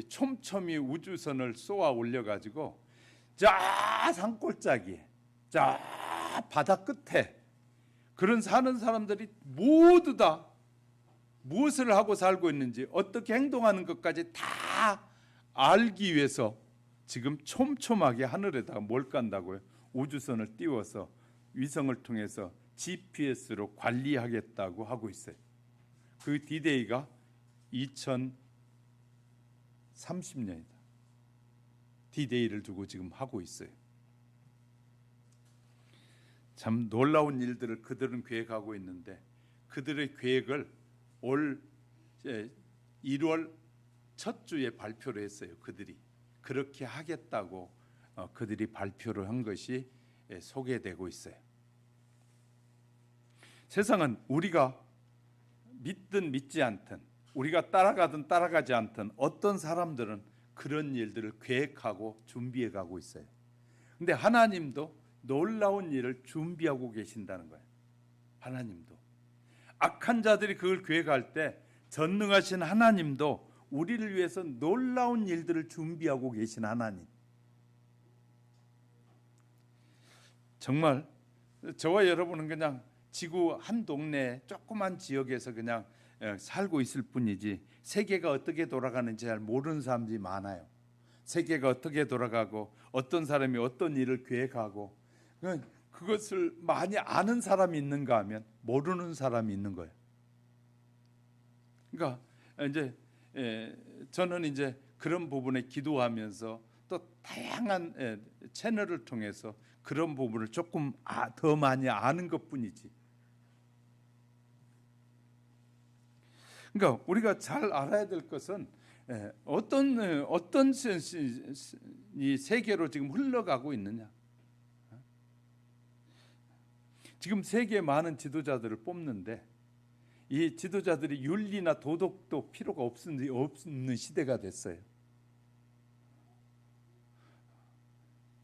촘촘히 우주선을 쏘아 올려가지고 저 산골짜기에, 저 바다 끝에 그런 사는 사람들이 모두 다 무엇을 하고 살고 있는지 어떻게 행동하는 것까지 다 알기 위해서 지금 촘촘하게 하늘에다가 뭘 깐다고요? 우주선을 띄워서 위성을 통해서 GPS로 관리하겠다고 하고 있어요. 그 D-Day가 2030년이다. D-Day를 두고 지금 하고 있어요. 참 놀라운 일들을 그들은 계획하고 있는데 그들의 계획을 올 1월 첫 주에 발표를 했어요. 그들이 그렇게 하겠다고 그들이 발표를 한 것이 소개되고 있어요. 세상은 우리가 믿든 믿지 않든 우리가 따라가든 따라가지 않든 어떤 사람들은 그런 일들을 계획하고 준비해 가고 있어요. 근데 하나님도 놀라운 일을 준비하고 계신다는 거예요. 하나님도 악한 자들이 그걸 계획할 때 전능하신 하나님도 우리를 위해서 놀라운 일들을 준비하고 계신 하나님. 정말 저와 여러분은 그냥 지구 한 동네 조그만 지역에서 그냥 살고 있을 뿐이지 세계가 어떻게 돌아가는지 잘 모르는 사람들이 많아요. 세계가 어떻게 돌아가고 어떤 사람이 어떤 일을 계획하고 그것을 많이 아는 사람이 있는가 하면 모르는 사람이 있는 거예요. 그러니까 이제 저는 이제 그런 부분에 기도하면서 또 다양한 채널을 통해서 그런 부분을 조금 더 많이 아는 것뿐이지. 그러니까 우리가 잘 알아야 될 것은 어떤 이 세계로 지금 흘러가고 있느냐. 지금 세계에 많은 지도자들을 뽑는데 이 지도자들이 윤리나 도덕도 필요가 없는 시대가 됐어요.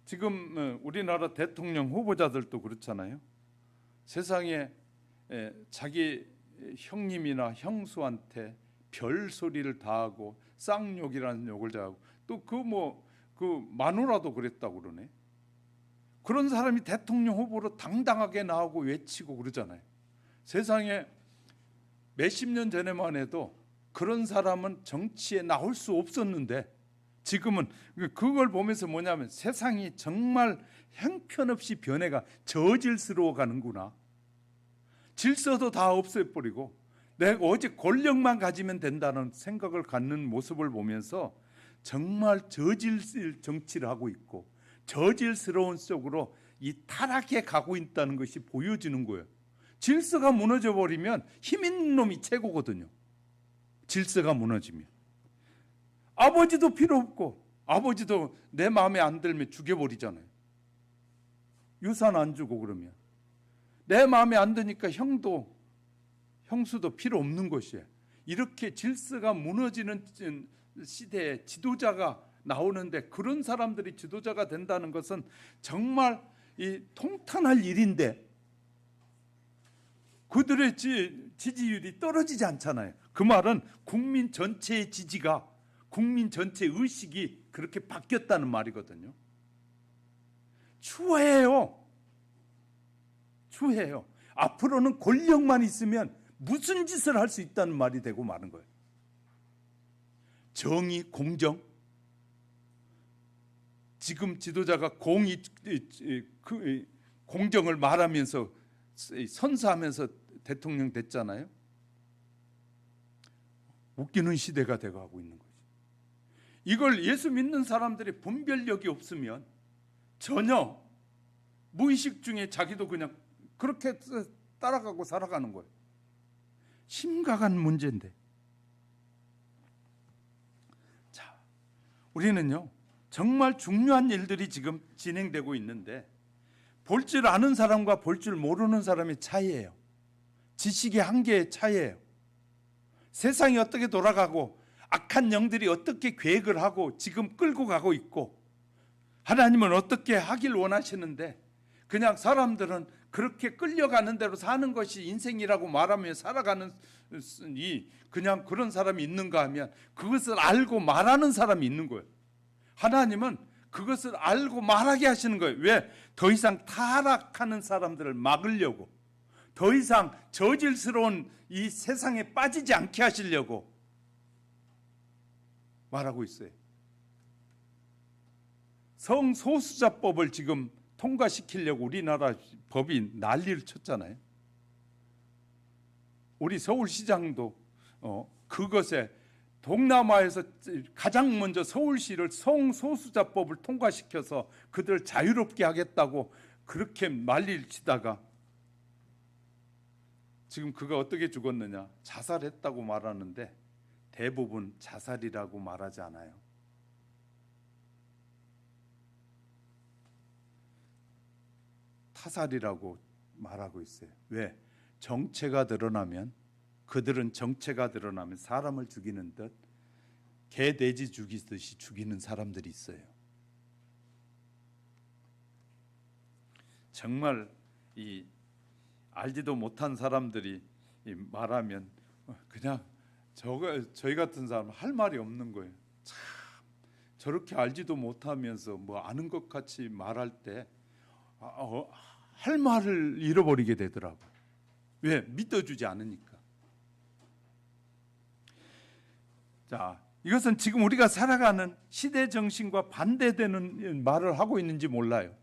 지금 우리나라 대통령 후보자들도 그렇잖아요. 세상에 자기 형님이나 형수한테 별소리를 다 하고 쌍욕이라는 욕을 다 하고 또 그 마누라도 그랬다고 그러네. 그런 사람이 대통령 후보로 당당하게 나오고 외치고 그러잖아요. 세상에 몇십 년 전에만 해도 그런 사람은 정치에 나올 수 없었는데 지금은 그걸 보면서 뭐냐면 세상이 정말 형편없이 변해가 저질스러워 가는구나. 질서도 다 없애버리고 내가 오직 권력만 가지면 된다는 생각을 갖는 모습을 보면서 정말 저질 정치를 하고 있고 저질스러운 속으로 이 타락해 가고 있다는 것이 보여지는 거예요. 질서가 무너져 버리면 힘 있는 놈이 최고거든요. 질서가 무너지면. 아버지도 필요 없고 아버지도 내 마음에 안 들면 죽여버리잖아요. 유산 안 주고 그러면. 내 마음에 안 드니까 형수도 필요 없는 것이에요. 이렇게 질서가 무너지는 시대에 지도자가 나오는데, 그런 사람들이 지도자가 된다는 것은 정말 이 통탄할 일인데 그들의 지지율이 떨어지지 않잖아요. 그 말은 국민 전체의 지지가, 국민 전체의 의식이 그렇게 바뀌었다는 말이거든요. 추해요. 앞으로는 권력만 있으면 무슨 짓을 할 수 있다는 말이 되고 마는 거예요. 정의, 공정. 지금 지도자가 공정을 말하면서 선사하면서 대통령 됐잖아요. 웃기는 시대가 되어가고 있는 거죠. 이걸 예수 믿는 사람들이 분별력이 없으면 전혀 무의식 중에 자기도 그냥 그렇게 따라가고 살아가는 거예요. 심각한 문제인데. 자, 우리는요 정말 중요한 일들이 지금 진행되고 있는데, 볼 줄 아는 사람과 볼 줄 모르는 사람의 차이예요. 지식의 한계의 차이예요. 세상이 어떻게 돌아가고 악한 영들이 어떻게 계획을 하고 지금 끌고 가고 있고, 하나님은 어떻게 하길 원하시는데 그냥 사람들은 그렇게 끌려가는 대로 사는 것이 인생이라고 말하며 살아가는 그냥 그런 사람이 있는가 하면, 그것을 알고 말하는 사람이 있는 거예요. 하나님은 그것을 알고 말하게 하시는 거예요. 왜? 더 이상 타락하는 사람들을 막으려고, 더 이상 저질스러운 이 세상에 빠지지 않게 하시려고 말하고 있어요. 성소수자법을 지금 통과시키려고 우리나라 법이 난리를 쳤잖아요. 우리 서울시장도 그것에 동남아에서 가장 먼저 서울시를 성소수자법을 통과시켜서 그들을 자유롭게 하겠다고 그렇게 난리를 치다가 지금 그가 어떻게 죽었느냐? 자살했다고 말하는데 대부분 자살이라고 말하지 않아요. 타살이라고 말하고 있어요. 왜? 정체가 드러나면, 그들은 정체가 드러나면 사람을 죽이는 듯 개 돼지 죽이듯이 죽이는 사람들이 있어요. 정말 이 알지도 못한 사람들이 말하면 그냥 저희 같은 사람은 할 말이 없는 거예요. 참 저렇게 알지도 못하면서 뭐 아는 것 같이 말할 때 할 말을 잃어버리게 되더라고요. 왜? 믿어주지 않으니까. 자, 이것은 지금 우리가 살아가는 시대 정신과 반대되는 말을 하고 있는지 몰라요.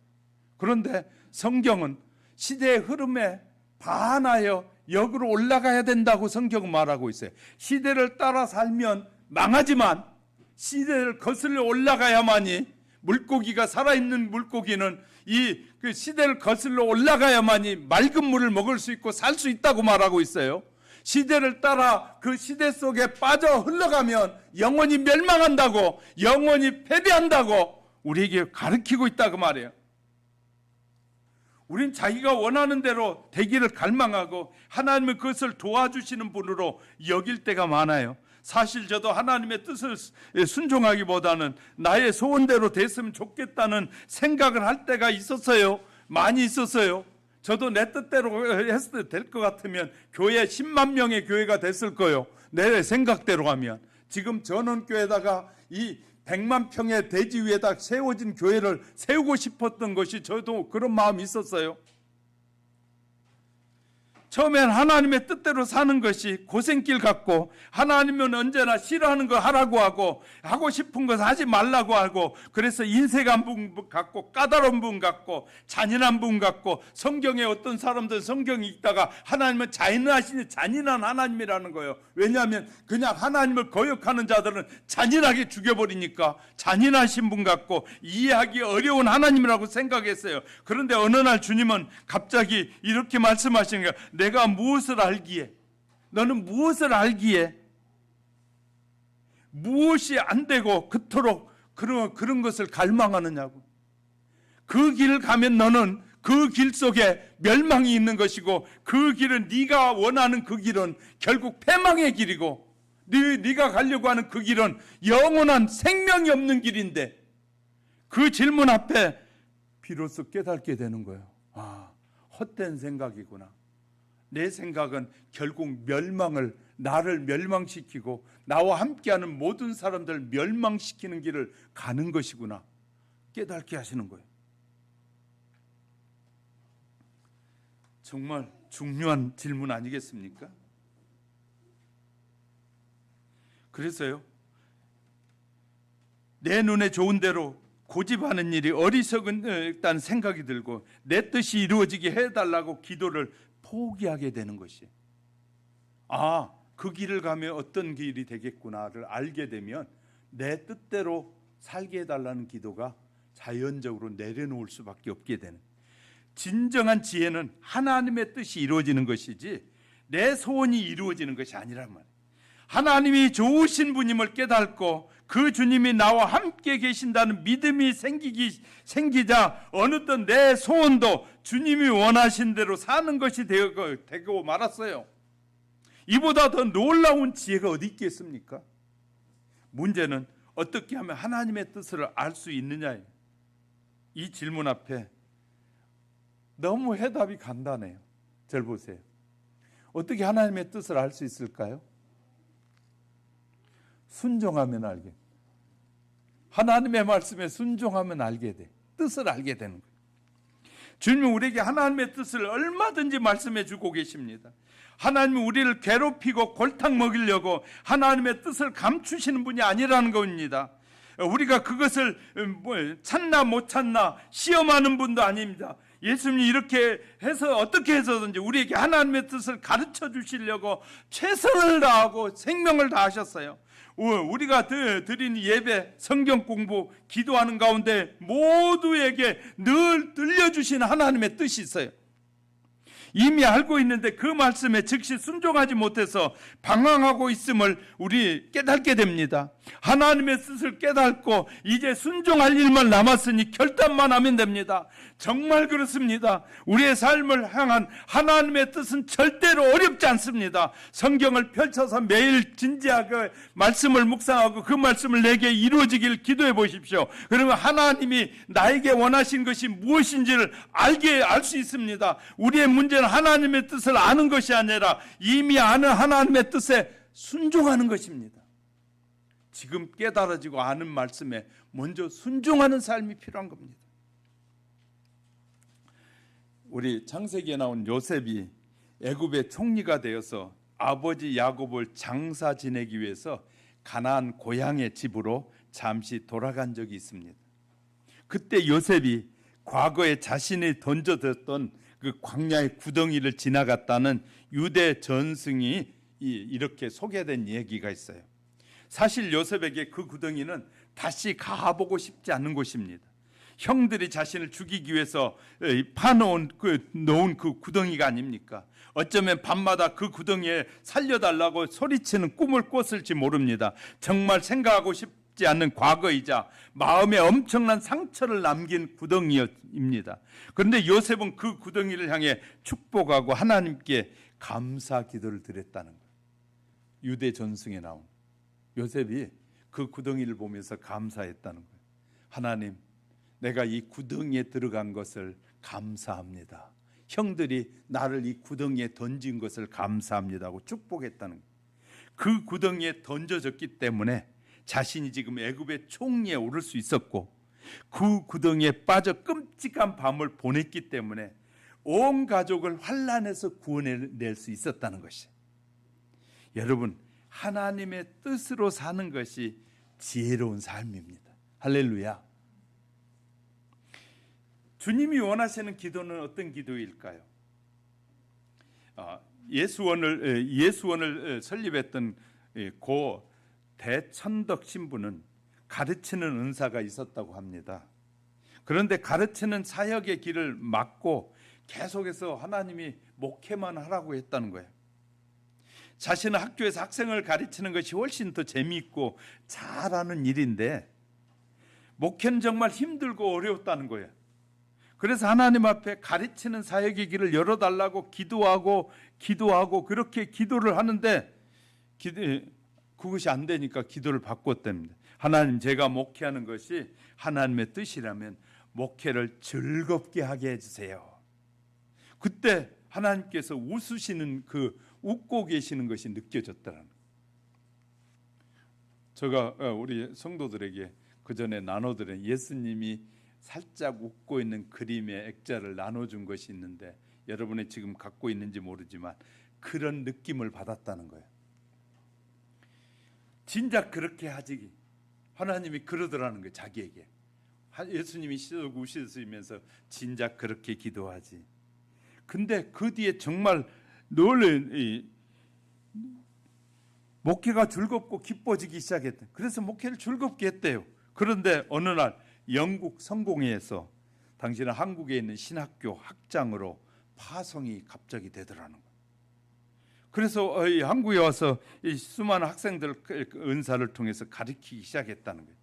그런데 성경은 시대의 흐름에 반하여 역으로 올라가야 된다고 성경은 말하고 있어요. 시대를 따라 살면 망하지만 시대를 거슬러 올라가야만이, 물고기가 살아있는 물고기는 그 시대를 거슬러 올라가야만이 맑은 물을 먹을 수 있고 살 수 있다고 말하고 있어요. 시대를 따라 그 시대 속에 빠져 흘러가면 영원히 멸망한다고, 영원히 패배한다고 우리에게 가르치고 있다고 말이에요. 우린 자기가 원하는 대로 되기를 갈망하고 하나님은 그것을 도와주시는 분으로 여길 때가 많아요. 사실 저도 하나님의 뜻을 순종하기보다는 나의 소원대로 됐으면 좋겠다는 생각을 할 때가 있었어요. 많이 있었어요. 저도 내 뜻대로 했을 때 될 것 같으면 교회 10만 명의 교회가 됐을 거예요. 내 생각대로 하면. 지금 전원교회에다가 이 100만 평의 대지 위에다 세워진 교회를 세우고 싶었던 것이, 저도 그런 마음이 있었어요. 처음엔 하나님의 뜻대로 사는 것이 고생길 같고, 하나님은 언제나 싫어하는 거 하라고 하고, 하고 싶은 것 하지 말라고 하고, 그래서 인색한 분 같고, 까다로운 분 같고, 잔인한 분 같고, 성경에 어떤 사람들은 성경이 읽다가 하나님은 잔인한 하나님이라는 거예요. 왜냐하면 그냥 하나님을 거역하는 자들은 잔인하게 죽여버리니까 잔인하신 분 같고 이해하기 어려운 하나님이라고 생각했어요. 그런데 어느 날 주님은 갑자기 이렇게 말씀하시는 거예요. 내가 무엇을 알기에, 너는 무엇을 알기에 무엇이 안 되고 그토록 그런 것을 갈망하느냐고. 그 길을 가면 너는 그 길 속에 멸망이 있는 것이고, 그 길은 네가 원하는 그 길은 결국 패망의 길이고, 네가 가려고 하는 그 길은 영원한 생명이 없는 길인데, 그 질문 앞에 비로소 깨닫게 되는 거예요. 아, 헛된 생각이구나. 내 생각은 결국 나를 멸망시키고 나와 함께하는 모든 사람들 멸망시키는 길을 가는 것이구나. 깨닫게 하시는 거예요. 정말 중요한 질문 아니겠습니까? 그래서요, 내 눈에 좋은 대로 고집하는 일이 어리석은 생각이 들고, 내 뜻이 이루어지게 해달라고 기도를 포기하게 되는 것이, 그 길을 가면 어떤 길이 되겠구나를 알게 되면 내 뜻대로 살게 해달라는 기도가 자연적으로 내려놓을 수밖에 없게 되는, 진정한 지혜는 하나님의 뜻이 이루어지는 것이지 내 소원이 이루어지는 것이 아니란 말이에요. 하나님이 좋으신 분임을 깨닫고 그 주님이 나와 함께 계신다는 믿음이 생기자 어느덧 내 소원도 주님이 원하신 대로 사는 것이 되고 말았어요. 이보다 더 놀라운 지혜가 어디 있겠습니까? 문제는 어떻게 하면 하나님의 뜻을 알 수 있느냐예요. 이 질문 앞에 너무 해답이 간단해요. 절 보세요. 어떻게 하나님의 뜻을 알 수 있을까요? 순종하면 알게. 하나님의 말씀에 순종하면 알게 돼. 뜻을 알게 되는 거예요. 주님은 우리에게 하나님의 뜻을 얼마든지 말씀해 주고 계십니다. 하나님은 우리를 괴롭히고 골탕 먹이려고 하나님의 뜻을 감추시는 분이 아니라는 겁니다. 우리가 그것을 찾나 못 찾나 시험하는 분도 아닙니다. 예수님이 이렇게 해서 어떻게 해서든지 우리에게 하나님의 뜻을 가르쳐 주시려고 최선을 다하고 생명을 다하셨어요. 우리가 드리는 예배, 성경 공부, 기도하는 가운데 모두에게 늘 들려주시는 하나님의 뜻이 있어요. 이미 알고 있는데 그 말씀에 즉시 순종하지 못해서 방황하고 있음을 우리 깨닫게 됩니다. 하나님의 뜻을 깨닫고 이제 순종할 일만 남았으니 결단만 하면 됩니다. 정말 그렇습니다. 우리의 삶을 향한 하나님의 뜻은 절대로 어렵지 않습니다. 성경을 펼쳐서 매일 진지하게 말씀을 묵상하고 그 말씀을 내게 이루어지길 기도해 보십시오. 그러면 하나님이 나에게 원하신 것이 무엇인지를 알 수 있습니다. 우리의 문제는 하나님의 뜻을 아는 것이 아니라 이미 아는 하나님의 뜻에 순종하는 것입니다. 지금 깨달아지고 아는 말씀에 먼저 순종하는 삶이 필요한 겁니다. 우리 창세기에 나온 요셉이 애굽의 총리가 되어서 아버지 야곱을 장사 지내기 위해서 가나안 고향의 집으로 잠시 돌아간 적이 있습니다. 그때 요셉이 과거에 자신이 던져뒀던 그 광야의 구덩이를 지나갔다는 유대 전승이 이렇게 소개된 얘기가 있어요. 사실 요셉에게 그 구덩이는 다시 가보고 싶지 않은 곳입니다. 형들이 자신을 죽이기 위해서 파놓은 놓은 그 구덩이가 아닙니까? 어쩌면 밤마다 그 구덩이에 살려달라고 소리치는 꿈을 꿨을지 모릅니다. 정말 생각하고 싶지 않는 과거이자 마음에 엄청난 상처를 남긴 구덩이입니다. 그런데 요셉은 그 구덩이를 향해 축복하고 하나님께 감사 기도를 드렸다는 거예요. 유대 전승에 나온 요셉이 그 구덩이를 보면서 감사했다는 거예요. 하나님, 내가 이 구덩이에 들어간 것을 감사합니다. 형들이 나를 이 구덩이에 던진 것을 감사합니다 하고 축복했다는 거예요. 그 구덩이에 던져졌기 때문에 자신이 지금 애굽의 총리에 오를 수 있었고, 그 구덩이에 빠져 끔찍한 밤을 보냈기 때문에 온 가족을 환난에서 구원해낼 수 있었다는 것이, 여러분, 하나님의 뜻으로 사는 것이 지혜로운 삶입니다. 할렐루야. 주님이 원하시는 기도는 어떤 기도일까요? 예수원을 설립했던 고 대천덕 신부는 가르치는 은사가 있었다고 합니다. 그런데 가르치는 사역의 길을 막고 계속해서 하나님이 목회만 하라고 했다는 거예요. 자신은 학교에서 학생을 가르치는 것이 훨씬 더 재미있고 잘하는 일인데 목회는 정말 힘들고 어려웠다는 거예요. 그래서 하나님 앞에 가르치는 사역의 길을 열어달라고 기도하고 그렇게 기도를 하는데 그것이 안 되니까 기도를 바꿨답니다. 하나님, 제가 목회하는 것이 하나님의 뜻이라면 목회를 즐겁게 하게 해주세요. 그때 하나님께서 웃고 계시는 것이 느껴졌다는 거예요. 제가 우리 성도들에게 그 전에 나눠드린 예수님이 살짝 웃고 있는 그림의 액자를 나눠준 것이 있는데 여러분이 지금 갖고 있는지 모르지만 그런 느낌을 받았다는 거예요. 진작 그렇게 하지. 하나님이 그러더라는 거예요. 자기에게. 예수님이 웃으시면서 진작 그렇게 기도하지. 근데 그 뒤에 정말 늘 목회가 즐겁고 기뻐지기 시작했대. 그래서 목회를 즐겁게 했대요. 그런데 어느 날 영국 성공회에서 당신은 한국에 있는 신학교 학장으로 파송이 갑자기 되더라는 거예요. 그래서 한국에 와서 이 수많은 학생들 은사를 통해서 가르치기 시작했다는 거예요.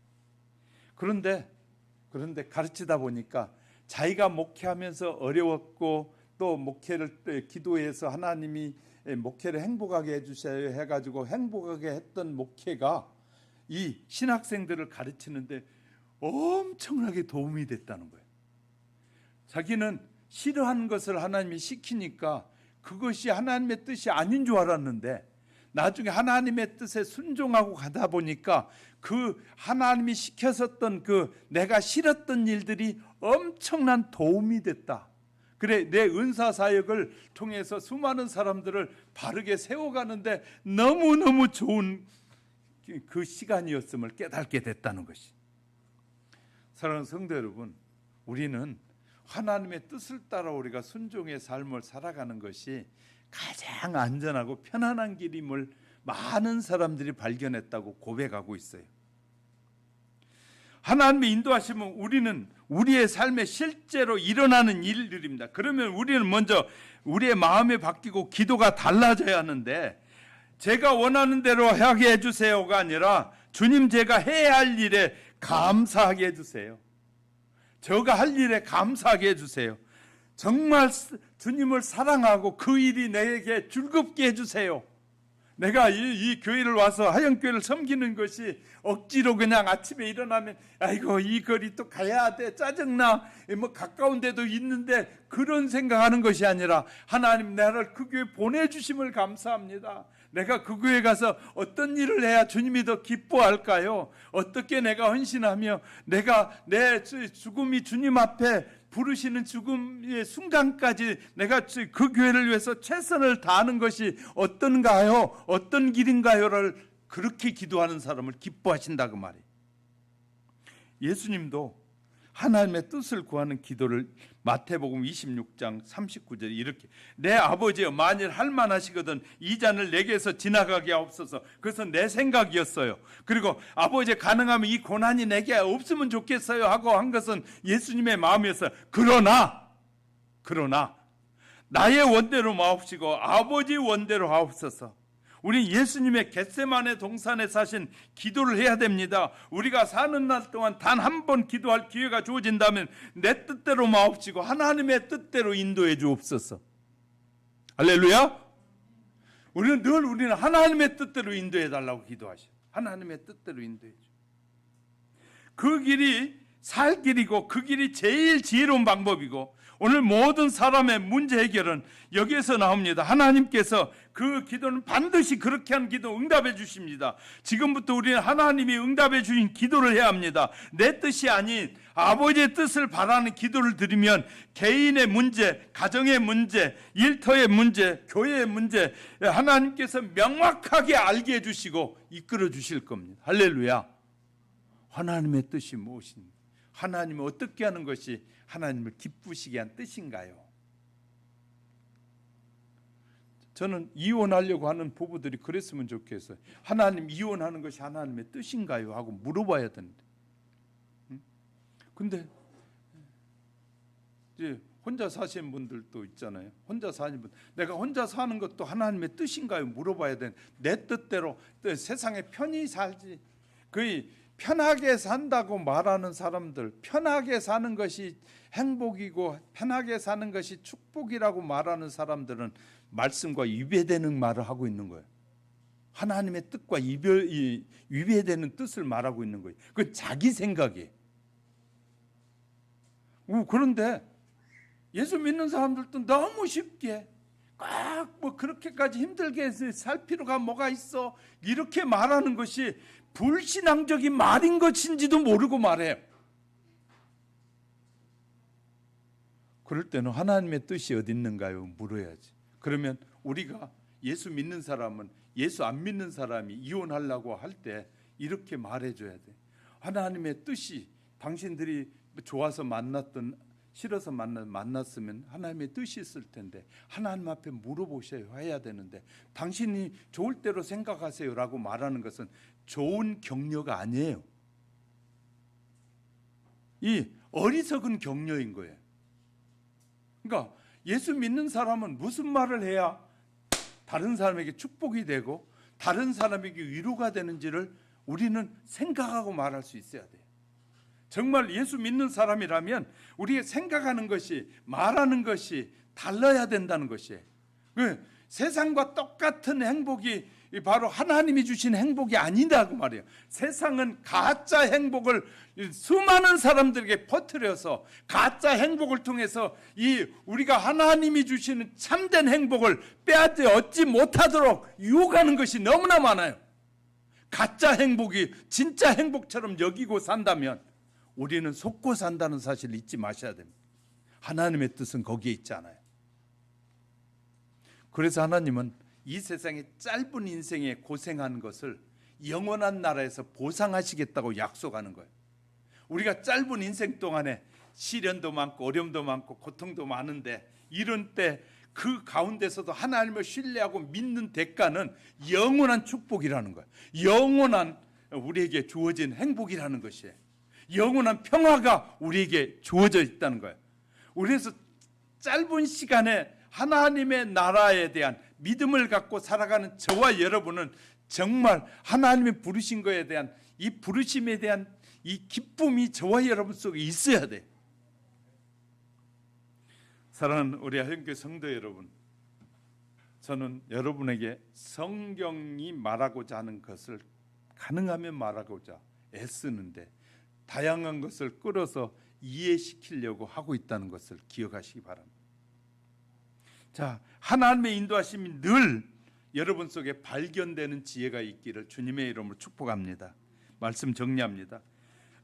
그런데 가르치다 보니까 자기가 목회하면서 어려웠고 또 목회를 기도해서 하나님이 목회를 행복하게 해주셔야 해가지고 행복하게 했던 목회가 이 신학생들을 가르치는데 엄청나게 도움이 됐다는 거예요. 자기는 싫어하는 것을 하나님이 시키니까 그것이 하나님의 뜻이 아닌 줄 알았는데 나중에 하나님의 뜻에 순종하고 가다 보니까 그 하나님이 시켰었던 그 내가 싫었던 일들이 엄청난 도움이 됐다. 그래, 내 은사 사역을 통해서 수많은 사람들을 바르게 세워가는데 너무너무 좋은 그 시간이었음을 깨닫게 됐다는 것이. 사랑하는 성도 여러분, 우리는 하나님의 뜻을 따라 우리가 순종의 삶을 살아가는 것이 가장 안전하고 편안한 길임을 많은 사람들이 발견했다고 고백하고 있어요. 하나님의 인도하시면 우리는 우리의 삶에 실제로 일어나는 일들입니다. 그러면 우리는 먼저 우리의 마음이 바뀌고 기도가 달라져야 하는데 제가 원하는 대로 하게 해주세요가 아니라 주님, 제가 해야 할 일에 감사하게 해주세요. 제가 할 일에 감사하게 해주세요. 정말 주님을 사랑하고 그 일이 내게 즐겁게 해주세요. 내가 이 교회를 와서 하영교회를 섬기는 것이 억지로 그냥 아침에 일어나면 아이고 이 거리 또 가야 돼, 짜증나, 뭐 가까운 데도 있는데 그런 생각하는 것이 아니라 하나님, 나를 그 교회 보내주심을 감사합니다. 내가 그 교회 가서 어떤 일을 해야 주님이 더 기뻐할까요? 어떻게 내가 헌신하며 내가 내 죽음이 주님 앞에 부르시는 죽음의 순간까지 내가 그 교회를 위해서 최선을 다하는 것이 어떤가요? 어떤 길인가요를 그렇게 기도하는 사람을 기뻐하신다 그 말이에요. 예수님도 하나님의 뜻을 구하는 기도를 마태복음 26장 39절에 이렇게, 내 아버지여, 만일 할만하시거든 이 잔을 내게서 지나가게 하옵소서. 그래서 내 생각이었어요. 그리고 아버지, 가능하면 이 고난이 내게 없으면 좋겠어요 하고 한 것은 예수님의 마음이었어요. 그러나 나의 원대로 마옵시고 아버지 원대로 하옵소서. 우리 예수님의 겟세마네 동산에 사신 기도를 해야 됩니다. 우리가 사는 날 동안 단 한 번 기도할 기회가 주어진다면 내 뜻대로 마옵시고 하나님의 뜻대로 인도해 주옵소서. 할렐루야. 우리는 하나님의 뜻대로 인도해 달라고 기도하셔. 하나님의 뜻대로 인도해 줘. 그 길이 살 길이고 그 길이 제일 지혜로운 방법이고 오늘 모든 사람의 문제 해결은 여기에서 나옵니다. 하나님께서 그 기도는 반드시 그렇게 한 기도 응답해 주십니다. 지금부터 우리는 하나님이 응답해 주신 기도를 해야 합니다. 내 뜻이 아닌 아버지의 뜻을 바라는 기도를 드리면 개인의 문제, 가정의 문제, 일터의 문제, 교회의 문제 하나님께서 명확하게 알게 해주시고 이끌어 주실 겁니다. 할렐루야. 하나님의 뜻이 무엇인가? 하나님이 어떻게 하는 것이 하나님을 기쁘시게 한 뜻인가요? 저는 이혼하려고 하는 부부들이 그랬으면 좋겠어요. 하나님, 이혼하는 것이 하나님의 뜻인가요? 하고 물어봐야 되는데. 근데 이제 혼자 사시는 분들도 있잖아요. 혼자 사는 분, 내가 혼자 사는 것도 하나님의 뜻인가요? 물어봐야 되는. 내 뜻대로 세상에 편히 살지. 거의 편하게 산다고 말하는 사람들, 편하게 사는 것이 행복이고 편하게 사는 것이 축복이라고 말하는 사람들은 말씀과 위배되는 말을 하고 있는 거예요. 하나님의 뜻과 위배되는 뜻을 말하고 있는 거예요. 그건 자기 생각이에요. 그런데 예수 믿는 사람들도 너무 쉽게 꼭 뭐 그렇게까지 힘들게 살 필요가 뭐가 있어, 이렇게 말하는 것이 불신앙적인 말인 것인지도 모르고 말해요. 그럴 때는 하나님의 뜻이 어디 있는가요? 물어야지. 그러면 우리가 예수 믿는 사람은 예수 안 믿는 사람이 이혼하려고 할 때 이렇게 말해줘야 돼. 하나님의 뜻이, 당신들이 좋아서 만났던 싫어서 만났으면 하나님의 뜻이 있을 텐데 하나님 앞에 물어보셔야 해야 되는데 당신이 좋을 대로 생각하세요라고 말하는 것은 좋은 격려가 아니에요. 이 어리석은 격려인 거예요. 그러니까 예수 믿는 사람은 무슨 말을 해야 다른 사람에게 축복이 되고 다른 사람에게 위로가 되는지를 우리는 생각하고 말할 수 있어야 돼요. 정말 예수 믿는 사람이라면 우리가 생각하는 것이, 말하는 것이 달라야 된다는 것이에요. 세상과 똑같은 행복이 바로 하나님이 주신 행복이 아니다고 말해요. 세상은 가짜 행복을 수많은 사람들에게 퍼뜨려서 가짜 행복을 통해서 이 우리가 하나님이 주시는 참된 행복을 얻지 못하도록 유혹하는 것이 너무나 많아요. 가짜 행복이 진짜 행복처럼 여기고 산다면 우리는 속고 산다는 사실을 잊지 마셔야 됩니다. 하나님의 뜻은 거기에 있지 않아요. 그래서 하나님은 이 세상의 짧은 인생에 고생한 것을 영원한 나라에서 보상하시겠다고 약속하는 거예요. 우리가 짧은 인생 동안에 시련도 많고 어려움도 많고 고통도 많은데 이런 때 그 가운데서도 하나님을 신뢰하고 믿는 대가는 영원한 축복이라는 거예요. 영원한 우리에게 주어진 행복이라는 것이에요. 영원한 평화가 우리에게 주어져 있다는 거예요. 그래서 짧은 시간에 하나님의 나라에 대한 믿음을 갖고 살아가는 저와 여러분은 정말 하나님이 부르신 것에 대한 이 부르심에 대한 이 기쁨이 저와 여러분 속에 있어야 돼. 사랑하는 우리 하영교회 성도 여러분, 저는 여러분에게 성경이 말하고자 하는 것을 가능하면 말하고자 애쓰는데 다양한 것을 끌어서 이해시키려고 하고 있다는 것을 기억하시기 바랍니다. 자, 하나님의 인도하심이 늘 여러분 속에 발견되는 지혜가 있기를 주님의 이름으로 축복합니다. 말씀 정리합니다.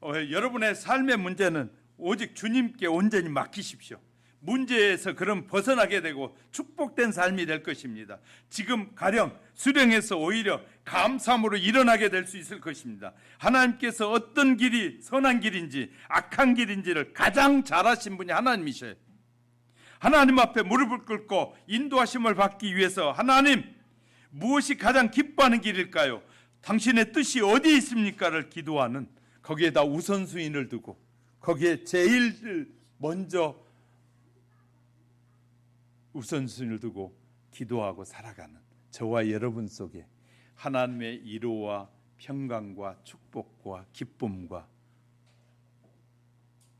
여러분의 삶의 문제는 오직 주님께 온전히 맡기십시오. 문제에서 그럼 벗어나게 되고 축복된 삶이 될 것입니다. 지금 가령 수령해서 오히려 감사함으로 일어나게 될 수 있을 것입니다. 하나님께서 어떤 길이 선한 길인지 악한 길인지를 가장 잘 아신 분이 하나님이셔요. 하나님 앞에 무릎을 꿇고 인도하심을 받기 위해서 하나님, 무엇이 가장 기뻐하는 길일까요? 당신의 뜻이 어디에 있습니까를 기도하는, 거기에다 우선순위를 두고 거기에 제일 먼저 우선순위를 두고 기도하고 살아가는 저와 여러분 속에 하나님의 위로와 평강과 축복과 기쁨과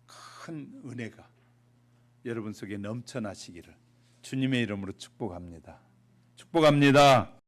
큰 은혜가 여러분 속에 넘쳐나시기를 주님의 이름으로 축복합니다. 축복합니다.